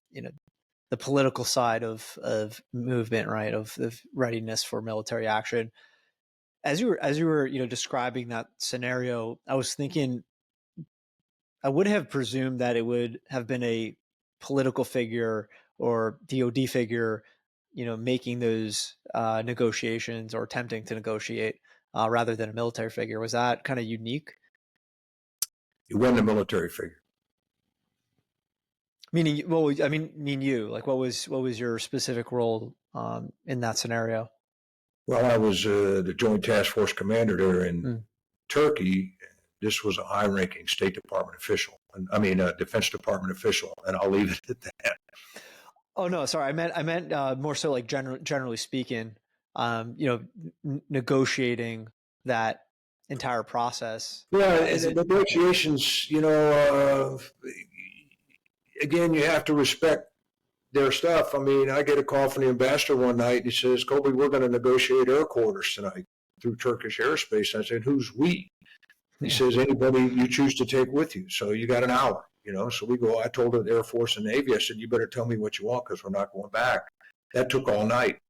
the political side of movement, right? Of readiness for military action. As you were, describing that scenario, I was thinking, I would have presumed that it would have been a political figure or DoD figure, making those negotiations or attempting to negotiate rather than a military figure. Was that kind of unique? It wasn't a military figure. Meaning, well, I mean you. Like, what was your specific role in that scenario? Well, I was the Joint Task Force commander there in Turkey. This was a high-ranking State Department official. A Defense Department official, and I'll leave it at that. Oh no, sorry. I meant more so like generally speaking, negotiating that entire process. Yeah, the negotiations. Again, you have to respect their stuff. I mean, I get a call from the ambassador one night, and he says, "Colby, we're going to negotiate air quarters tonight through Turkish airspace." I said, "Who's we?" He says, "Anybody you choose to take with you. So you got an hour." So we go. I told the Air Force and Navy, I said, "You better tell me what you want, because we're not going back." That took all night.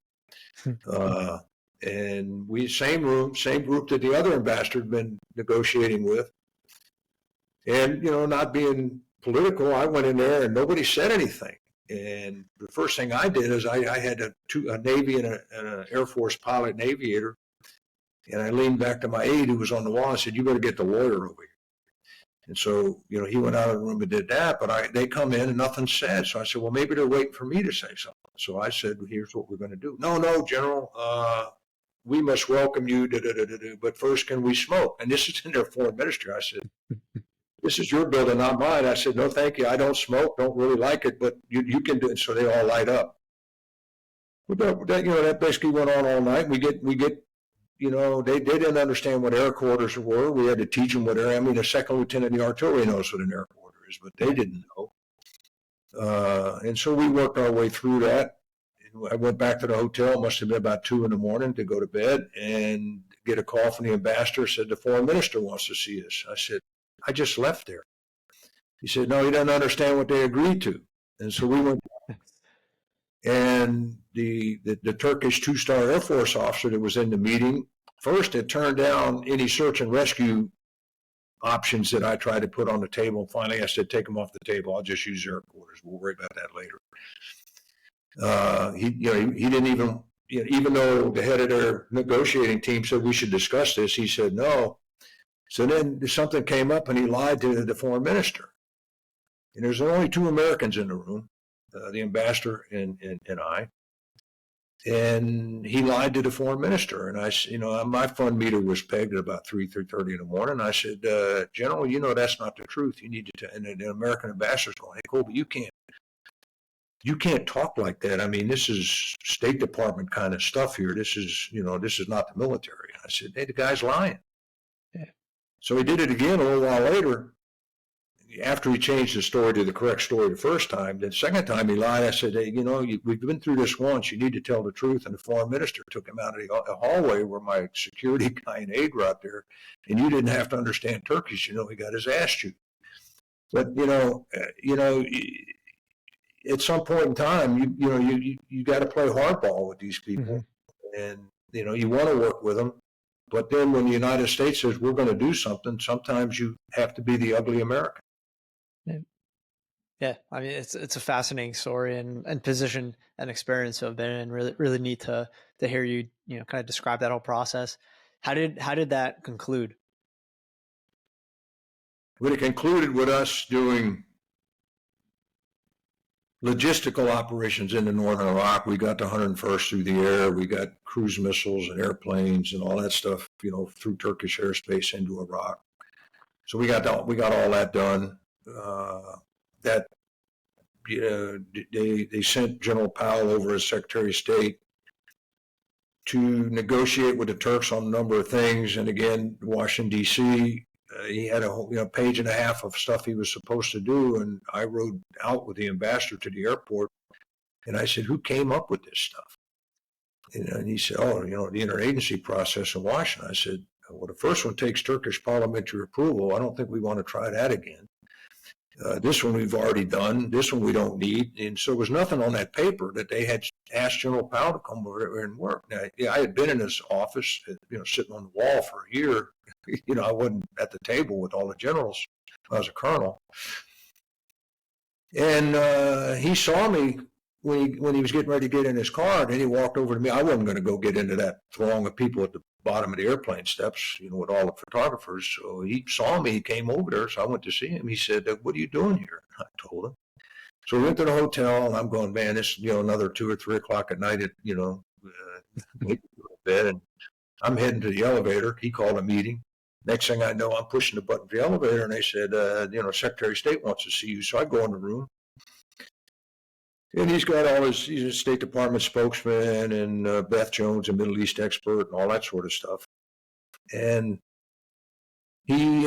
And we, same room, same group that the other ambassador had been negotiating with. And, not being political, I went in there and nobody said anything. And the first thing I did is I had a Navy and an Air Force pilot and aviator. And I leaned back to my aide who was on the wall and said, "You better get the lawyer over here." And so, he went out of the room and did that, but they come in and nothing said. So I said, well, maybe they're waiting for me to say something. So I said, well, here's what we're going to do. No, General, we must welcome you, but first can we smoke? And this is in their foreign ministry. I said, this is your building, not mine. I said, no, thank you. I don't smoke, don't really like it, but you can do it. So they all light up. But that basically went on all night. We get they didn't understand what air quarters were. We had to teach them what a second lieutenant in the artillery knows what an air quarter is, but they didn't know. And so we worked our way through that. I went back to the hotel. It must have been about 2 a.m. to go to bed, and get a call from the ambassador. Said the foreign minister wants to see us. I said, I just left there. He said, no, he doesn't understand what they agreed to. And so we went. And the Turkish 2-star Air Force officer that was in the meeting first had turned down any search and rescue options that I tried to put on the table. And finally, I said, take them off the table. I'll just use air quarters. We'll worry about that later. He didn't even though the head of their negotiating team said we should discuss this, he said no. So then something came up, and he lied to the foreign minister. And there's only 2 Americans in the room. The ambassador and I, and he lied to the foreign minister. And I, my fund meter was pegged at about 3:30 in the morning. I said, General, that's not the truth. You need to. And the American ambassador's going, hey, Colby, you can't talk like that. I mean, this is State Department kind of stuff here. This is not the military. I said, hey, the guy's lying. Yeah. So he did it again a little while later. After he changed the story to the correct story the first time, the second time he lied. I said, hey, we've been through this once. You need to tell the truth. And the foreign minister took him out of the hallway where my security guy and aide were out there. And you didn't have to understand Turkish. He got his ass chewed. But, at some point in time, you got to play hardball with these people. Mm-hmm. And, you want to work with them. But then when the United States says we're going to do something, sometimes you have to be the ugly American. Yeah, I mean, it's a fascinating story and position and experience to have been in. Really, really neat to hear you kind of describe that whole process. How did that conclude? But it concluded with us doing logistical operations into northern Iraq. We got the 101st through the air. We got cruise missiles and airplanes and all that stuff, through Turkish airspace into Iraq. So we got all that done. That they sent General Powell over as Secretary of State to negotiate with the Turks on a number of things. And again, Washington, D.C., he had a page and a half of stuff he was supposed to do. And I rode out with the ambassador to the airport. And I said, who came up with this stuff? And he said, the interagency process in Washington. I said, well, the first one takes Turkish parliamentary approval. I don't think we want to try that again. This one we've already done. This one we don't need. And so there was nothing on that paper that they had asked General Powell to come over there and work. Now, I had been in his office, sitting on the wall for a year. I wasn't at the table with all the generals. I was a colonel. And he saw me when he was getting ready to get in his car, and then he walked over to me. I wasn't going to go get into that throng of people at the bottom of the airplane steps, with all the photographers. So he saw me, he came over there, so I went to see him. He said, what are you doing here? I told him. So we went to the hotel, and I'm going, man, this, another 2 or 3 o'clock at night, wait to bed, and I'm heading to the elevator. He called a meeting. Next thing I know, I'm pushing the button for the elevator, and they said, Secretary of State wants to see you. So I go in the room. And he's got he's a State Department spokesman and Beth Jones, a Middle East expert, and all that sort of stuff. And he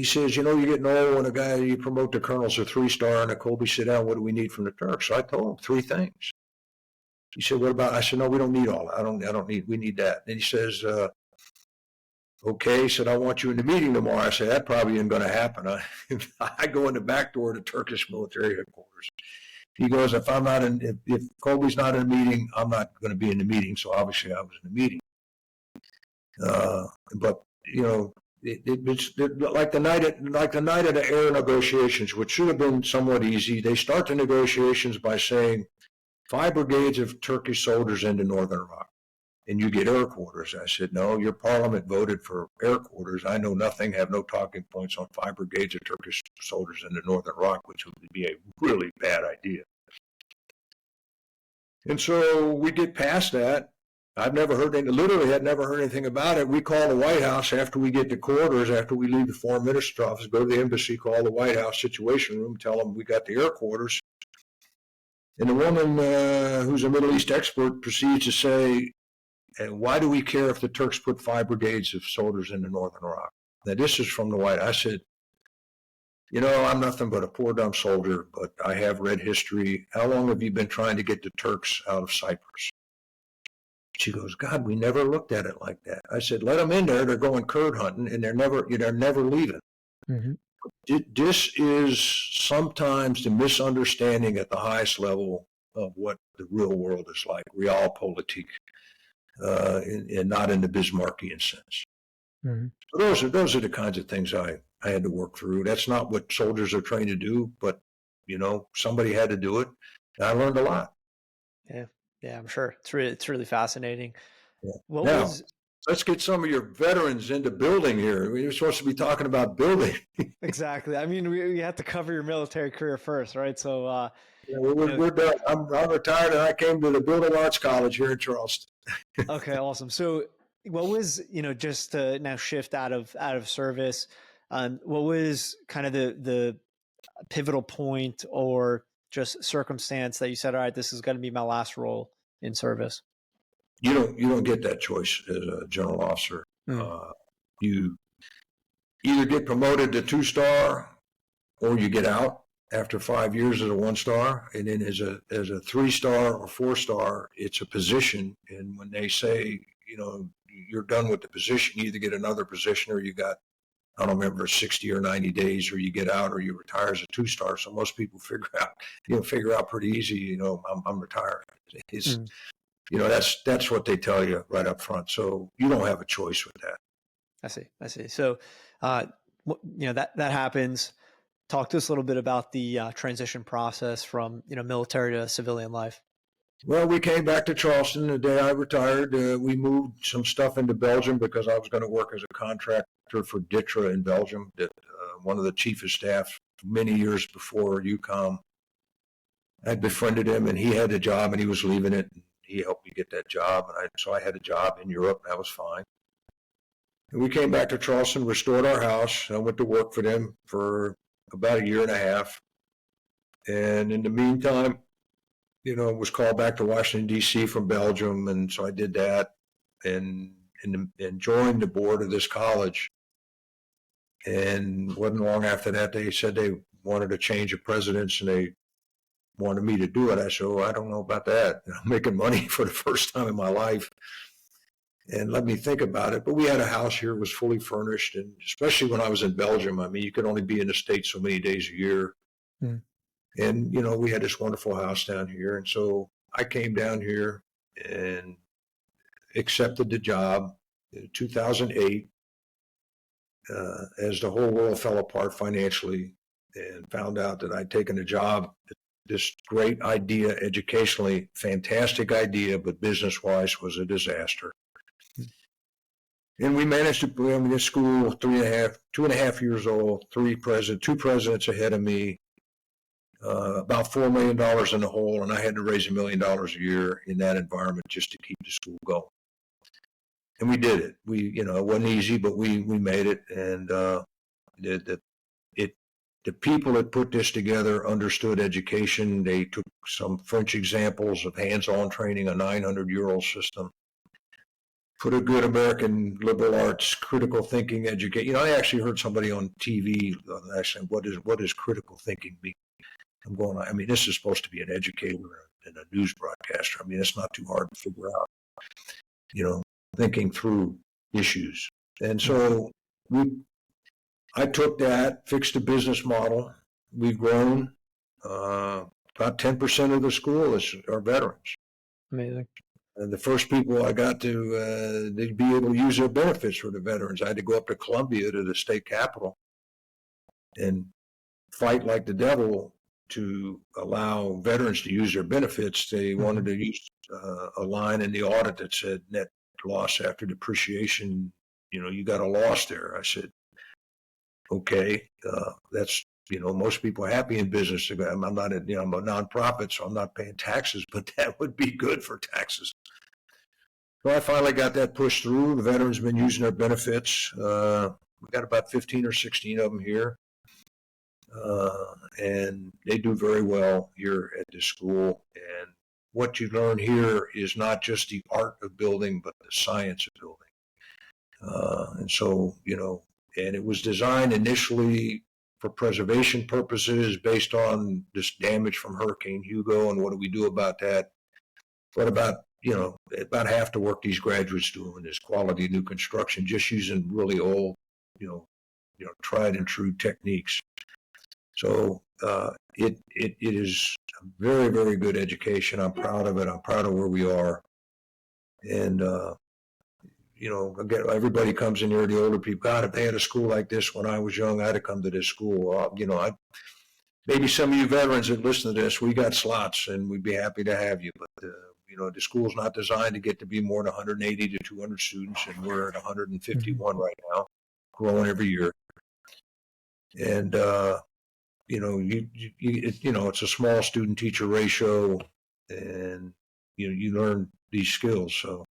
says, you're getting old when a guy you promote to colonel's a 3-star and a Colby, sit down, what do we need from the Turks? So I told him 3 things. He said, what about, I said, no, we don't need all that. We need that. And he says, okay, he said, I want you in the meeting tomorrow. I said, that probably isn't going to happen. I go in the back door to Turkish military headquarters. He goes, if Colby's not in a meeting, I'm not going to be in the meeting. So obviously I was in the meeting. But it's like the night of the air negotiations, which should have been somewhat easy. They start the negotiations by saying 5 brigades of Turkish soldiers into northern Iraq, and you get air quarters. I said, no, your parliament voted for air quarters. I know nothing, have no talking points on 5 brigades of Turkish soldiers into northern Iraq, which would be a really bad idea. And so we get past that. I've never heard literally had never heard anything about it. We call the White House after we get the quarters, after we leave the foreign minister's office, go to the embassy, call the White House situation room, tell them we got the air quarters. And the woman who's a Middle East expert proceeds to say, and why do we care if the Turks put 5 brigades of soldiers into northern Iraq? Now, this is from the White House. I said, I'm nothing but a poor dumb soldier, but I have read history. How long have you been trying to get the Turks out of Cyprus? She goes, God, we never looked at it like that. I said, let them in there. They're going Kurd hunting, and they're never leaving. Mm-hmm. This is sometimes the misunderstanding at the highest level of what the real world is like, realpolitik. And not in the Bismarckian sense. Mm-hmm. So those are the kinds of things I had to work through. That's not what soldiers are trained to do, but somebody had to do it. And I learned a lot. Yeah, I'm sure it's really fascinating. Yeah. Let's get some of your veterans into building here. We're supposed to be talking about building. Exactly. I mean, we have to cover your military career first, right? So we're done. I'm retired, and I came to the Building Arts College here in Charleston. Okay, awesome. So what was, just to now shift out of service, what was kind of the pivotal point or just circumstance that you said, all right, this is going to be my last role in service? You don't get that choice as a general officer. You either get promoted to 2-star or you get out after 5 years as a 1-star, and then as a 3-star or 4-star, it's a position. And when they say, you're done with the position, you either get another position or you got, I don't remember, 60 or 90 days, or you get out or you retire as a 2-star. So most people figure out pretty easy, I'm retired. It's, that's what they tell you right up front. So you don't have a choice with that. I see. So, that happens. Talk to us a little bit about the transition process from, military to civilian life. Well, we came back to Charleston the day I retired. We moved some stuff into Belgium because I was going to work as a contractor for DITRA in Belgium that one of the chief of staff many years before UCOM. I befriended him, and he had a job, and he was leaving it. And he helped me get that job, and so I had a job in Europe. And that was fine. And we came back to Charleston, restored our house. I went to work for them for about a year and a half. And in the meantime, was called back to Washington, D.C. from Belgium. And so I did that and joined the board of this college. And wasn't long after that, they said they wanted a change of presidents and they wanted me to do it. I said, I don't know about that. I'm making money for the first time in my life. And let me think about it. But we had a house here, it was fully furnished. And especially when I was in Belgium, I mean, you could only be in the States so many days a year. Mm. And, we had this wonderful house down here. And so I came down here and accepted the job in 2008 as the whole world fell apart financially, and found out that I'd taken a job, this great idea, educationally, fantastic idea, but business-wise was a disaster. And we managed to put him in school, 2.5 years old, two presidents ahead of me, about $4 million in the hole, and I had to raise $1 million a year in that environment just to keep the school going. And we did it. It wasn't easy, but we made it. And the people that put this together understood education. They took some French examples of hands-on training, a 900-year-old system. Put a good American liberal arts, critical thinking education. I actually heard somebody on TV saying, what is critical thinking mean? I'm going, this is supposed to be an educator and a news broadcaster. It's not too hard to figure out, thinking through issues. And so I took that, fixed the business model. We've grown. About 10% of the school are veterans. Amazing. And the first people I got to, they'd be able to use their benefits for the veterans. I had to go up to Columbia, to the state capitol, and fight like the devil to allow veterans to use their benefits. They wanted to use a line in the audit that said net loss after depreciation. You got a loss there. I said, okay, that's, most people are happy in business. I'm not, I'm a nonprofit, so I'm not paying taxes, but that would be good for taxes. So I finally got that pushed through. The veterans have been using their benefits. We got about 15 or 16 of them here. And they do very well here at this school. And what you learn here is not just the art of building, but the science of building. And so, and it was designed initially for preservation purposes based on this damage from Hurricane Hugo and what do we do about that. But about half the work these graduates do is quality new construction, just using really old, tried and true techniques. So it is a very, very good education. I'm proud of it. I'm proud of where we are. And, again, everybody comes in here, the older people, God, if they had a school like this when I was young, I'd have come to this school. Maybe some of you veterans that listen to this, we got slots and we'd be happy to have you. But, the school's not designed to get to be more than 180 to 200 students, and we're at 151 right now, growing every year. And, it's a small student teacher ratio, and you learn these skills. So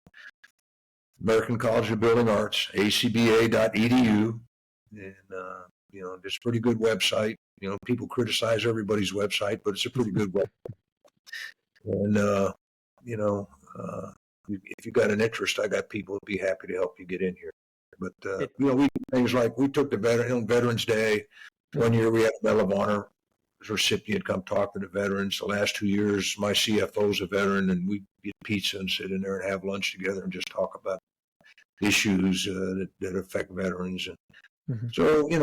American College of Building Arts, acba.edu, and it's a pretty good website. People criticize everybody's website, but it's a pretty good website. And if you got an interest, I got people who'd be happy to help you get in here. But we do things like we took the Veterans Day. One year we had a Medal of Honor recipient come talk to the veterans. The last 2 years, my CFO's a veteran, and we get pizza and sit in there and have lunch together and just talk about issues that affect veterans. And so, we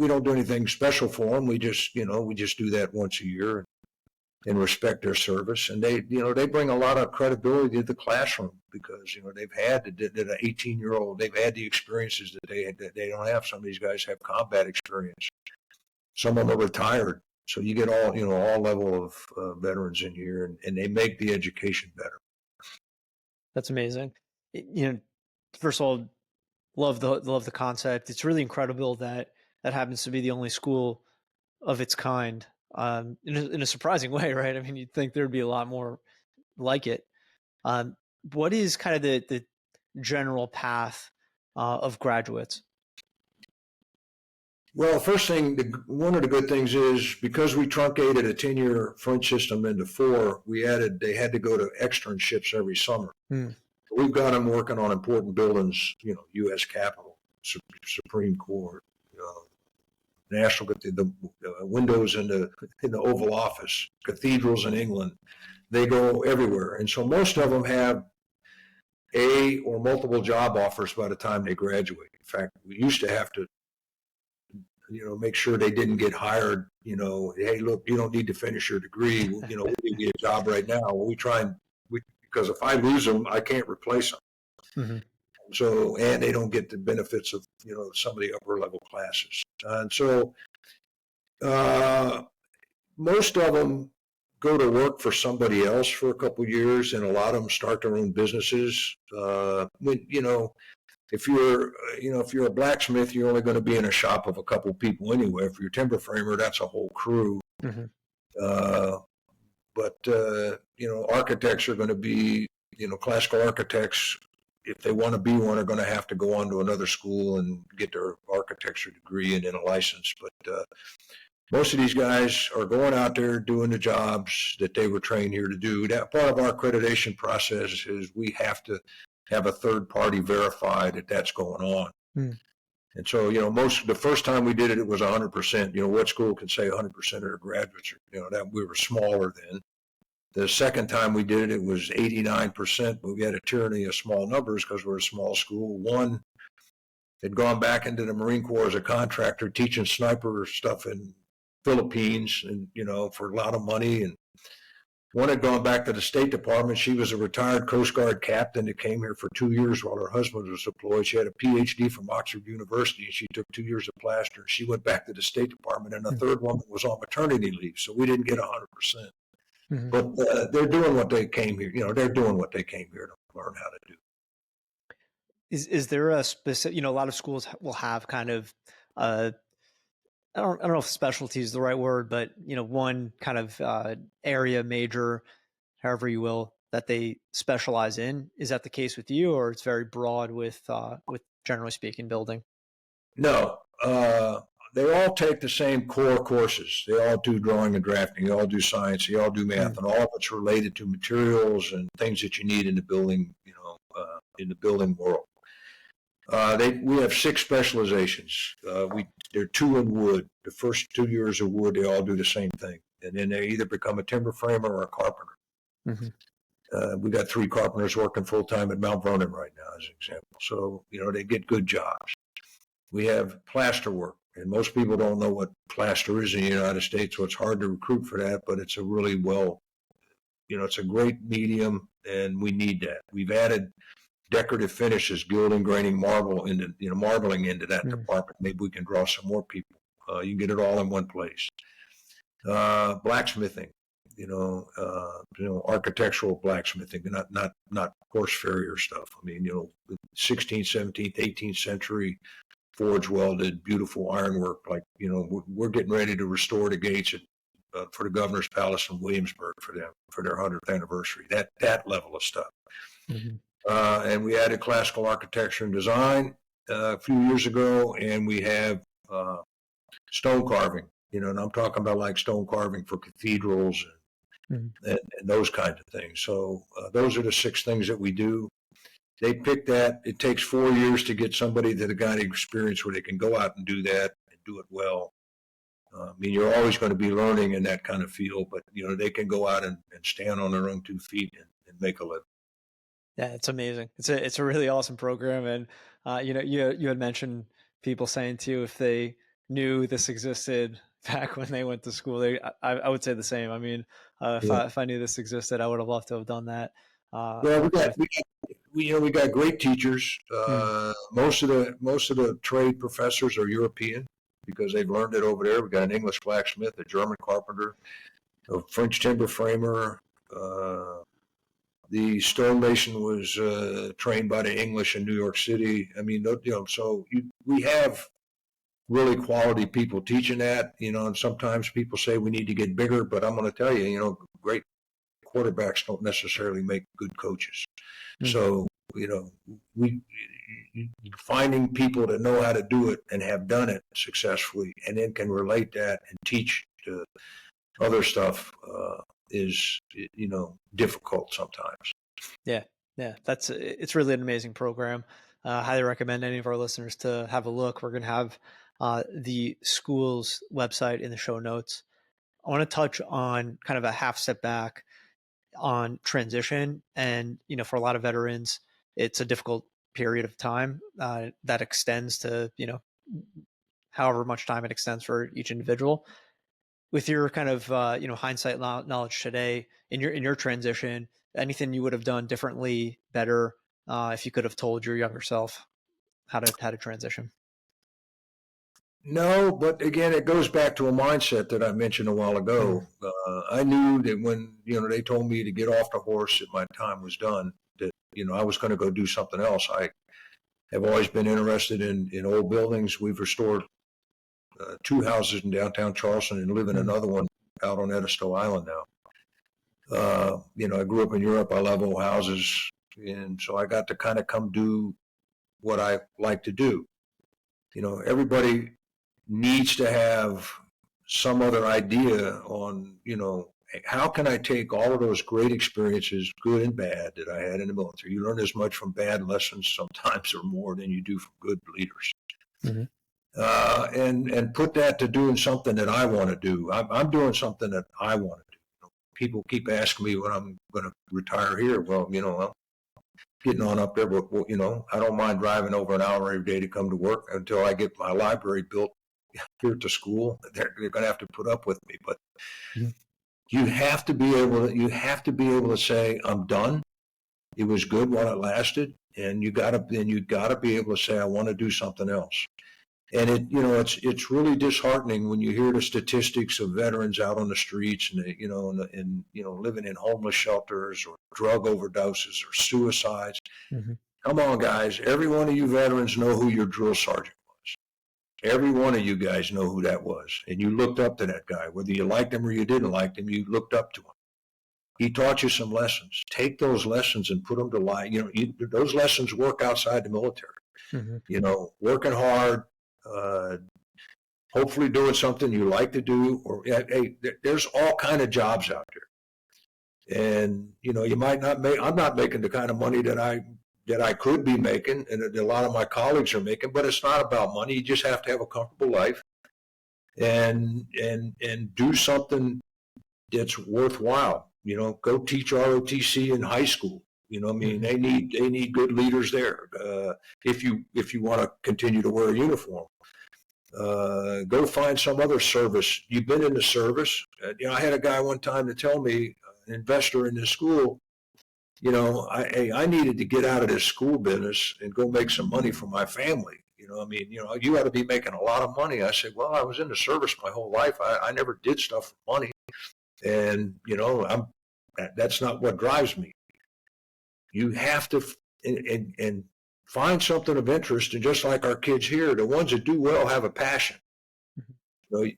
don't do anything special for them. We just do that once a year and respect their service. And they bring a lot of credibility to the classroom because, they've had that an 18-year-old, they've had the experiences that they don't have. Some of these guys have combat experience. Some of them are retired. So you get all level of veterans in here, and they make the education better. That's amazing. First of all, love the concept. It's really incredible that that happens to be the only school of its kind, in a surprising way, right? I mean, you'd think there'd be a lot more like it. Um, what is kind of the general path of graduates? Well, first thing, one of the good things is because we truncated a 10-year French system into 4, they had to go to externships every summer. We've got them working on important buildings, U.S. Capitol, Supreme Court, National, the windows in the Oval Office, cathedrals in England. They go everywhere. And so most of them have a or multiple job offers by the time they graduate. In fact, we used to have to make sure they didn't get hired, hey, look, you don't need to finish your degree. We'll give you a job right now. Well, because if I lose them, I can't replace them. Mm-hmm. So, and they don't get the benefits of, some of the upper level classes. And so, most of them go to work for somebody else for a couple of years, and a lot of them start their own businesses. If you're a blacksmith, you're only going to be in a shop of a couple of people anyway. If you're a timber framer, that's a whole crew. Mm-hmm. But architects are going to be, classical architects, if they want to be one, are going to have to go on to another school and get their architecture degree and then a license. But most of these guys are going out there doing the jobs that they were trained here to do. That part of our accreditation process is we have to have a third party verify that that's going on. And so, the first time we did it, it was 100%. What school can say 100% of their graduates are, that we were smaller then. The second time we did it, it was 89%, but we had a tyranny of small numbers because we're a small school. One had gone back into the Marine Corps as a contractor teaching sniper stuff in Philippines and, for a lot of money. And one had gone back to the State Department. She was a retired Coast Guard captain that came here for 2 years while her husband was deployed. She had a PhD from Oxford University, and she took 2 years of plaster. She went back to the State Department, and the third woman was on maternity leave, so we didn't get 100%. Mm-hmm. But they're doing what they came here. They're doing what they came here to learn how to do. Is there a specific? A lot of schools will have kind of. I don't know if specialty is the right word, but one kind of area, major, however you will, that they specialize in. Is that the case with you, or it's very broad with generally speaking building? No, they all take the same core courses. They all do drawing and drafting. They all do science. They all do math, and all of it's related to materials and things that you need in the building. In the building world. We have 6 specializations. They're 2 in wood. The first 2 years of wood, they all do the same thing. And then they either become a timber framer or a carpenter. Mm-hmm. We got 3 carpenters working full time at Mount Vernon right now, as an example. So, they get good jobs. We have plaster work, and most people don't know what plaster is in the United States, so it's hard to recruit for that, but it's a really it's a great medium, and we need that. We've added decorative finishes, gilding, graining, marbling into that department. Maybe we can draw some more people. You can get it all in one place. Blacksmithing, architectural blacksmithing, not horse farrier stuff. I mean, 16th, 17th, 18th century forge welded, beautiful ironwork. Like, we're getting ready to restore the gates for the Governor's Palace in Williamsburg for their 100th anniversary. That level of stuff. Mm-hmm. And we added classical architecture and design a few years ago, and we have stone carving, and I'm talking about like stone carving for cathedrals and those kinds of things. So those are the 6 things that we do. They pick that. It takes 4 years to get somebody that got experience where they can go out and do that and do it well. You're always going to be learning in that kind of field, but, they can go out and stand on their own 2 feet and make a living. Yeah, it's amazing. It's a really awesome program, and you had mentioned people saying to you if they knew this existed back when they went to school, I would say the same. I mean, if I knew this existed, I would have loved to have done that. We got great teachers. Most of the trade professors are European because they've learned it over there. We got an English blacksmith, a German carpenter, a French timber framer. The stonemason was trained by the English in New York City. I mean, so we have really quality people teaching that, and sometimes people say we need to get bigger, but I'm going to tell you, great quarterbacks don't necessarily make good coaches. Mm. So, we finding people that know how to do it and have done it successfully and then can relate that and teach to other stuff is, difficult sometimes. Yeah. It's really an amazing program. Highly recommend any of our listeners to have a look. We're going to have the school's website in the show notes. I want to touch on kind of a half step back on transition. And, for a lot of veterans, it's a difficult period of time that extends to, however much time it extends for each individual. With your kind of, hindsight knowledge today in your transition, anything you would have done differently, better, if you could have told your younger self how to transition? No, but again, it goes back to a mindset that I mentioned a while ago. I knew that when, they told me to get off the horse that my time was done, that, I was going to go do something else. I have always been interested in old buildings. We've restored 2 houses in downtown Charleston and live in another one out on Edisto Island now. I grew up in Europe. I love old houses. And so I got to kind of come do what I like to do. Everybody needs to have some other idea on, how can I take all of those great experiences, good and bad, that I had in the military? You learn as much from bad lessons sometimes or more than you do from good leaders. Mm-hmm. And put that to doing something that I want to do. I'm doing something that I want to do. People keep asking me when I'm going to retire here. Well, I'm getting on up there, but, I don't mind driving over an hour every day to come to work until I get my library built here at the school. They're going to have to put up with me, but you have to be able to say, I'm done. It was good while it lasted. And you gotta be able to say, I want to do something else. And it's really disheartening when you hear the statistics of veterans out on the streets and living in homeless shelters or drug overdoses or suicides. Mm-hmm. Come on, guys. Every one of you veterans know who your drill sergeant was. Every one of you guys know who that was. And you looked up to that guy. Whether you liked him or you didn't like him, you looked up to him. He taught you some lessons. Take those lessons and put them to life. Those lessons work outside the military. Mm-hmm. Working hard, hopefully doing something you like to do, or hey, there's all kind of jobs out there. And, you might not make, I'm not making the kind of money that I could be making and that a lot of my colleagues are making, but it's not about money. You just have to have a comfortable life and do something that's worthwhile. Go teach ROTC in high school. They need good leaders there. If you want to continue to wear a uniform, go find some other service. You've been in the service. I had a guy one time to tell me, an investor in this school, I needed to get out of this school business and go make some money for my family. You ought to be making a lot of money. I said, well, I was in the service my whole life. I never did stuff for money. And, that's not what drives me. You have to, and find something of interest. And just like our kids here, the ones that do well have a passion. The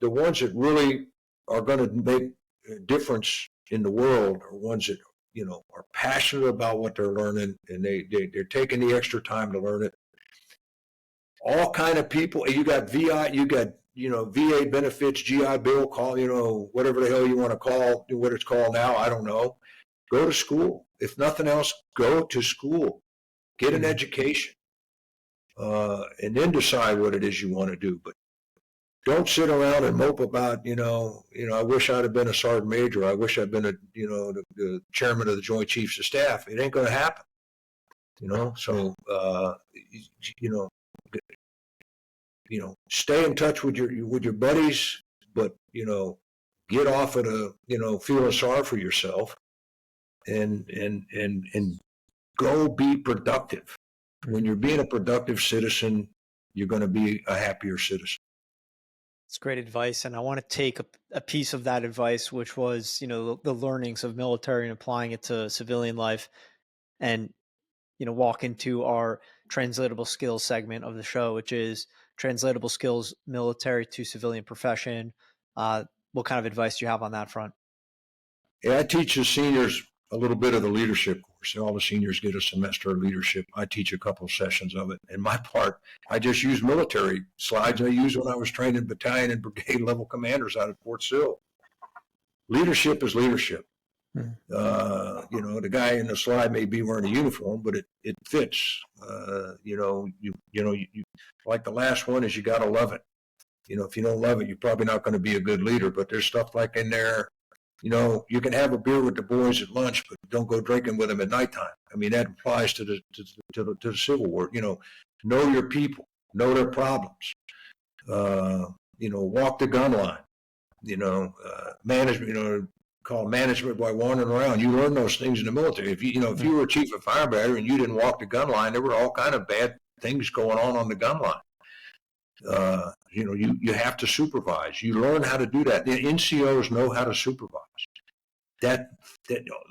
ones that really are going to make a difference in the world are ones that, are passionate about what they're learning, and they're taking the extra time to learn it. All kind of people. You got VA benefits, Jet.Build, call, whatever the hell you want to call, what it's called now, I don't know. Go to school. If nothing else, go to school. Get an education. And then decide what it is you want to do. But don't sit around and mope about, I wish I'd have been a sergeant major. I wish I'd been the chairman of the Joint Chiefs of Staff. It ain't going to happen. So, stay in touch with your buddies, but, get off of the, feeling sorry for yourself and go be productive. When you're being a productive citizen, you're going to be a happier citizen. It's great advice. And I want to take a piece of that advice, which was, the learnings of military and applying it to civilian life. And walk into our translatable skills segment of the show, which is translatable skills, military to civilian profession. What kind of advice do you have on that front? Yeah, I teach the seniors a little bit of the leadership course. All the seniors get a semester of leadership. I teach a couple of sessions of it. And my part, I just use military slides I used when I was training battalion and brigade level commanders out at Fort Sill. Leadership is leadership. The guy in the slide may be wearing a uniform, but it fits. Like the last one is you got to love it. If you don't love it, you're probably not going to be a good leader. But there's stuff like in there, you can have a beer with the boys at lunch, but don't go drinking with them at nighttime. I mean, that applies to the Civil War. Know your people, know their problems. Walk the gun line. Management. Called management by wandering around. You learn those things in the military. If you were a chief of fire battery and you didn't walk the gun line, there were all kind of bad things going on the gun line. You have to supervise. You learn how to do that. The NCOs know how to supervise. That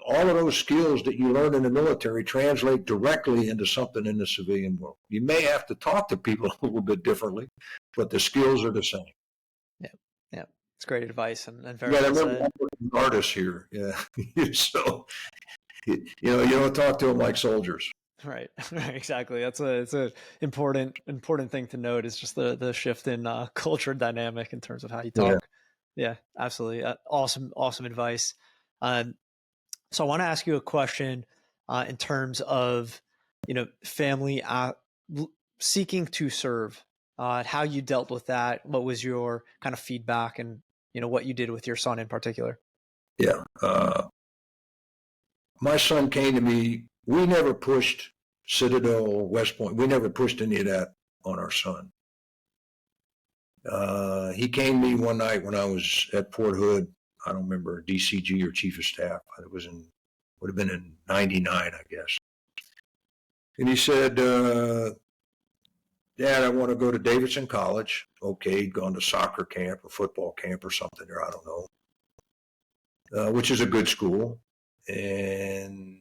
all of those skills that you learn in the military translate directly into something in the civilian world. You may have to talk to people a little bit differently, but the skills are the same. Yeah. It's great advice and very well said. Artists here, yeah. So, you don't talk to them like soldiers. Right, exactly. It's a important thing to note. Is just the shift in culture dynamic in terms of how you talk. Yeah, absolutely. Awesome advice. So I want to ask you a question in terms of family seeking to serve. How you dealt with that? What was your kind of feedback, and what you did with your son in particular? Yeah, my son came to me. We never pushed Citadel, West Point. We never pushed any of that on our son. He came to me one night when I was at Fort Hood. I don't remember, DCG or Chief of Staff. It would have been in '99, I guess. And he said, Dad, I want to go to Davidson College. Okay, he'd gone to soccer camp or football camp or something there, I don't know, which is a good school. And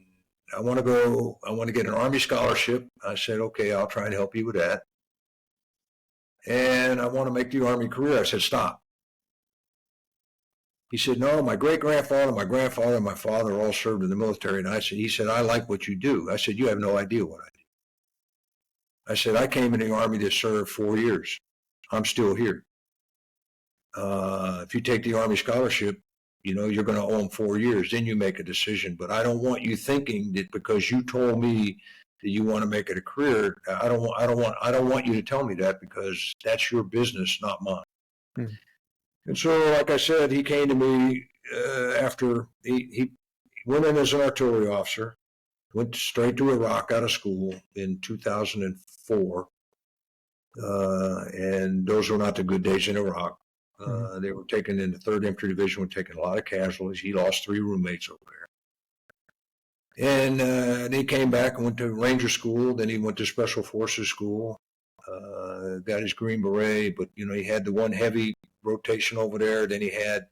I want to get an Army scholarship. I said, okay, I'll try and help you with that. And I want to make the Army career. I said, stop. He said, no, my great-grandfather, my grandfather, and my father all served in the military. And he said, I like what you do. I said, you have no idea what I do. I said, I came in the Army to serve 4 years. I'm still here. If you take the Army scholarship, you're going to owe them 4 years. Then you make a decision. But I don't want you thinking that because you told me that you want to make it a career, I don't want you to tell me that, because that's your business, not mine. Hmm. And so, like I said, he came to me after he went in as an artillery officer. Went straight to Iraq out of school in 2004. And those were not the good days in Iraq. They were taken in the 3rd Infantry Division, were taking a lot of casualties. He lost 3 roommates over there. And then he came back and went to Ranger School. Then he went to Special Forces School, got his Green Beret. But, he had the one heavy rotation over there. Then he had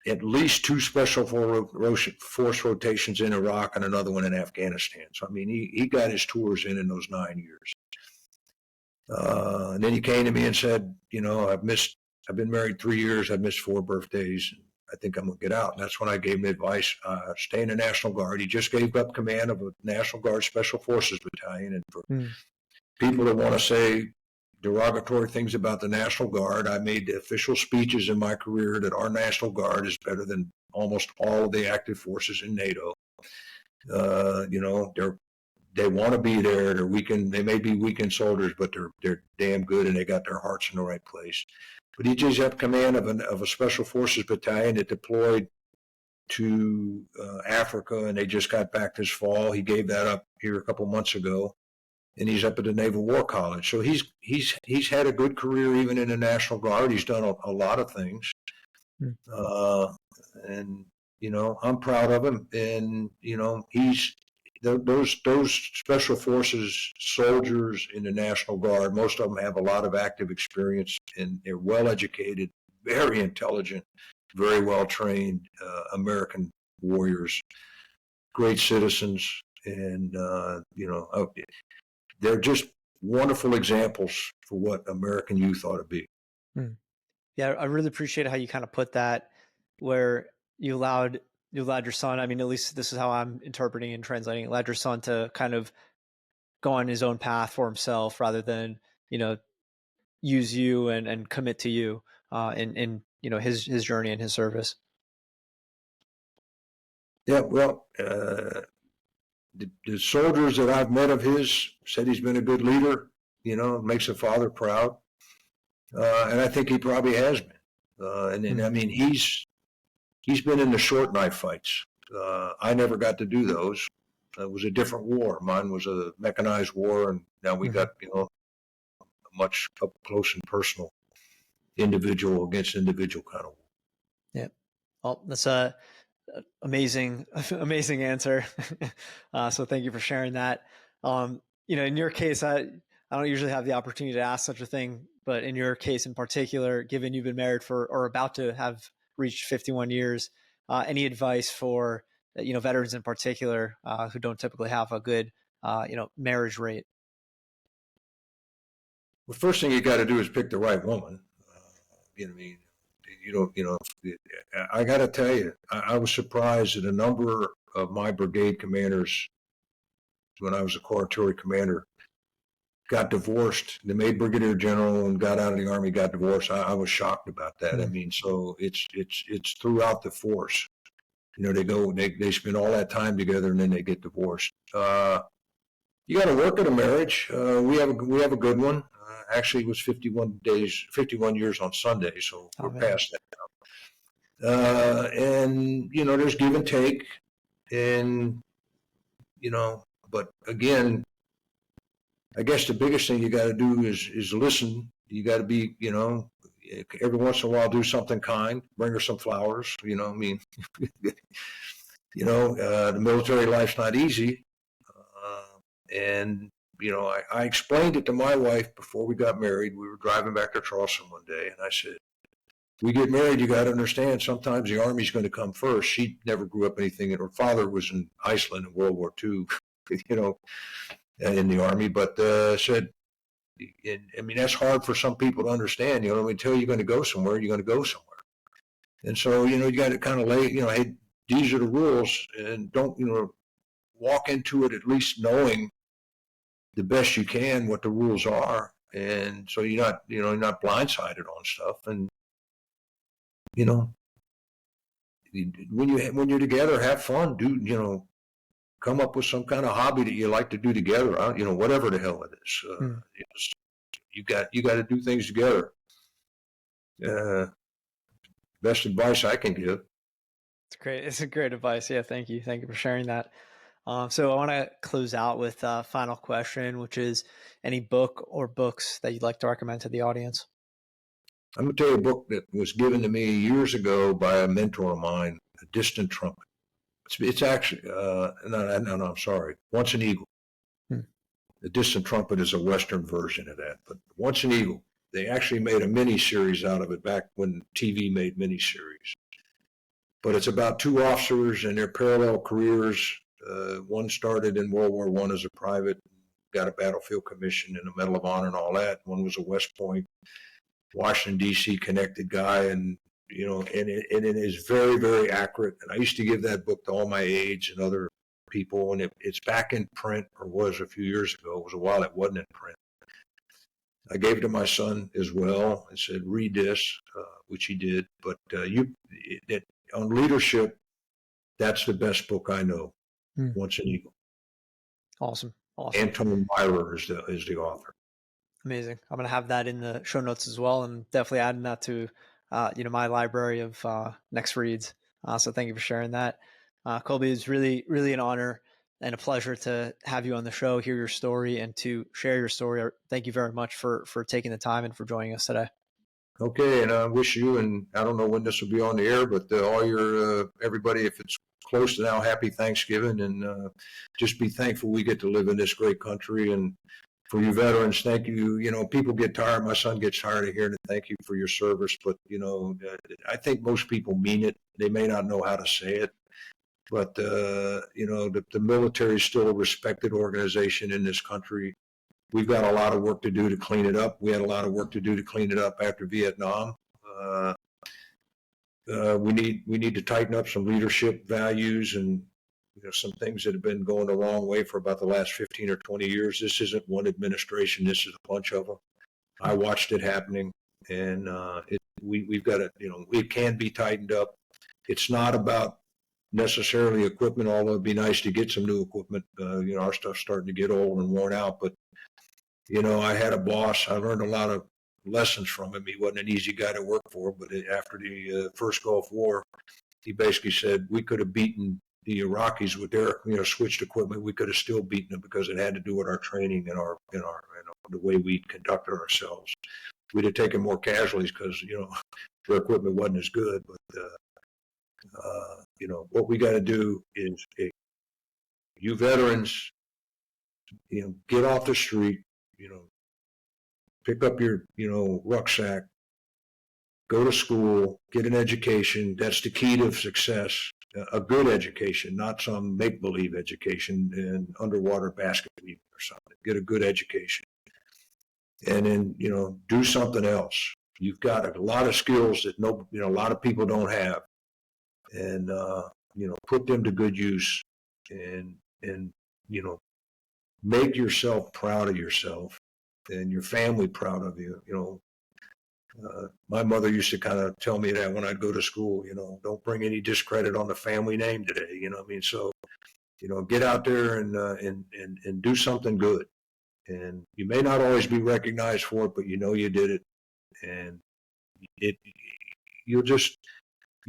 at least 2 special force rotations in Iraq and another one in Afghanistan. So, I mean, he got his tours in those 9 years. And then he came to me and said, I've been married 3 years. I've missed 4 birthdays. I think I'm going to get out. And that's when I gave him advice, stay in the National Guard. He just gave up command of a National Guard Special Forces Battalion. And for people that want to say derogatory things about the National Guard, I made the official speeches in my career that our National Guard is better than almost all of the active forces in NATO. They want to be there. They may be weekend soldiers, but they're damn good, and they got their hearts in the right place. But he just had command of a Special Forces Battalion that deployed to Africa, and they just got back this fall. He gave that up here a couple months ago. And he's up at the Naval War College. So he's had a good career even in the National Guard. He's done a lot of things. And, I'm proud of him. And, he's those Special Forces soldiers in the National Guard, most of them have a lot of active experience, and they're well-educated, very intelligent, very well-trained American warriors, great citizens. And, they're just wonderful examples for what American youth ought to be. Hmm. Yeah, I really appreciate how you kind of put that, where you allowed your son. I mean, at least this is how I'm interpreting and translating. Allowed your son to kind of go on his own path for himself, rather than use you and commit to you in his journey and his service. Yeah, well, the soldiers that I've met of his said he's been a good leader. Makes a father proud, and I think he probably has been. I mean, he's been in the short knife fights. I never got to do those. It was a different war. Mine was a mechanized war, and now we got a much up close and personal, individual against individual kind of war. Yeah. Well, that's a amazing answer. So thank you for sharing that. In your case, I don't usually have the opportunity to ask such a thing, but in your case in particular, given you've been married for, or about to have reached 51 years, any advice for, veterans in particular, who don't typically have a good, marriage rate? The first thing you got to do is pick the right woman. I mean, I got to tell you, I was surprised at a number of my brigade commanders when I was a Corps Artillery commander got divorced. They made brigadier general and got out of the Army, got divorced. I was shocked about that. I mean, so it's throughout the force. They spend all that time together and then they get divorced. You got to work at a marriage. We have a good one. Actually, it was 51 years on Sunday, so we're past that. And there's give and take, and but again, I guess the biggest thing you got to do is listen. You got to be, every once in a while do something kind, bring her some flowers. I mean, the military life's not easy, and I explained it to my wife before we got married. We were driving back to Charleston one day, and I said, we get married, you got to understand, sometimes the Army's going to come first. She never grew up anything, and her father was in Iceland in World War II, in the Army, but said, I mean, that's hard for some people to understand. Until you're going to go somewhere, you're going to go somewhere. And so, you got to kind of lay, hey, these are the rules, and don't, walk into it at least knowing the best you can what the rules are, and so you're not blindsided on stuff. And when you're together, have fun. Come up with some kind of hobby that you like to do together. Whatever the hell it is. You got to do things together. Best advice I can give. It's great. It's a great advice. Yeah, thank you for sharing that. So I want to close out with a final question, which is any book or books that you'd like to recommend to the audience? I'm going to tell you a book that was given to me years ago by a mentor of mine, A Distant Trumpet. It's actually, no, I'm sorry, Once an Eagle. The Distant Trumpet is a Western version of that, but Once an Eagle, they actually made a mini-series out of it back when TV made mini-series. But it's about two officers and their parallel careers. One started in World War I as a private, got a battlefield commission and a Medal of Honor and all that. One was a West Point, Washington, D.C. connected guy, and it is very, very accurate. And I used to give that book to all my aides and other people, and it's back in print, or was a few years ago. It was a while it wasn't in print. I gave it to my son as well and said, read this, which he did. But on leadership, that's the best book I know. Once an Eagle. Awesome. Anton Myrer is the author. Amazing. I'm going to have that in the show notes as well, and definitely adding that to my library of next reads. So thank you for sharing that. Colby, it's really, really an honor and a pleasure to have you on the show, hear your story, and to share your story. Thank you very much for taking the time and for joining us today. Okay, and I wish you, and I don't know when this will be on the air, but all your everybody, if it's close to now, happy Thanksgiving, and just be thankful we get to live in this great country. And for you veterans, thank you. People get tired. My son gets tired of hearing it. Thank you for your service. But, I think most people mean it. They may not know how to say it. But, the military is still a respected organization in this country. We've got a lot of work to do to clean it up. We had a lot of work to do to clean it up after Vietnam. We need to tighten up some leadership values and some things that have been going the wrong way for about the last 15 or 20 years. This isn't one administration. This is a bunch of them. I watched it happening, and we've got to, it can be tightened up. It's not about necessarily equipment, although it'd be nice to get some new equipment. Our stuff's starting to get old and worn out, but I had a boss. I learned a lot of lessons from him. He wasn't an easy guy to work for, but after the first Gulf War, he basically said we could have beaten the Iraqis with their switched equipment. We could have still beaten them because it had to do with our training and our the way we conducted ourselves. We'd have taken more casualties because their equipment wasn't as good. But what we got to do is, you veterans, get off the street. Pick up your rucksack, go to school, get an education. That's the key to success. A good education, not some make-believe education and underwater basket weaving or something. Get a good education. And then, do something else. You've got a lot of skills that a lot of people don't have. And, put them to good use and make yourself proud of yourself and your family proud of you. My mother used to kind of tell me that when I'd go to school, don't bring any discredit on the family name today. So, get out there and do something good. And you may not always be recognized for it, but you did it. And you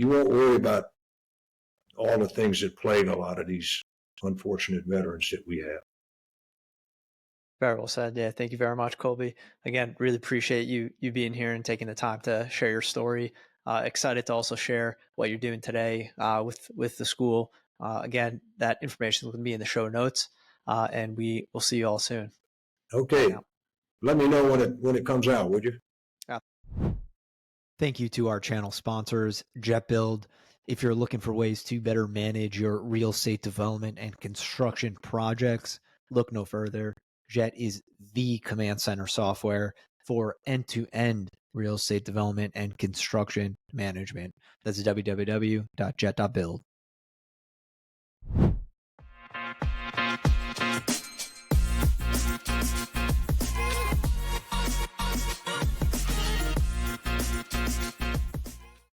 won't worry about all the things that plague a lot of these unfortunate veterans that we have. Very well said. Yeah, thank you very much, Colby. Again, really appreciate you being here and taking the time to share your story. Excited to also share what you're doing today with the school. Again, that information will be in the show notes, and we will see you all soon. Okay, let me know when it comes out, would you? Thank you to our channel sponsors, Jet.Build. If you're looking for ways to better manage your real estate development and construction projects, look no further. Jet is the command center software for end-to-end real estate development and construction management. That's www.jet.build.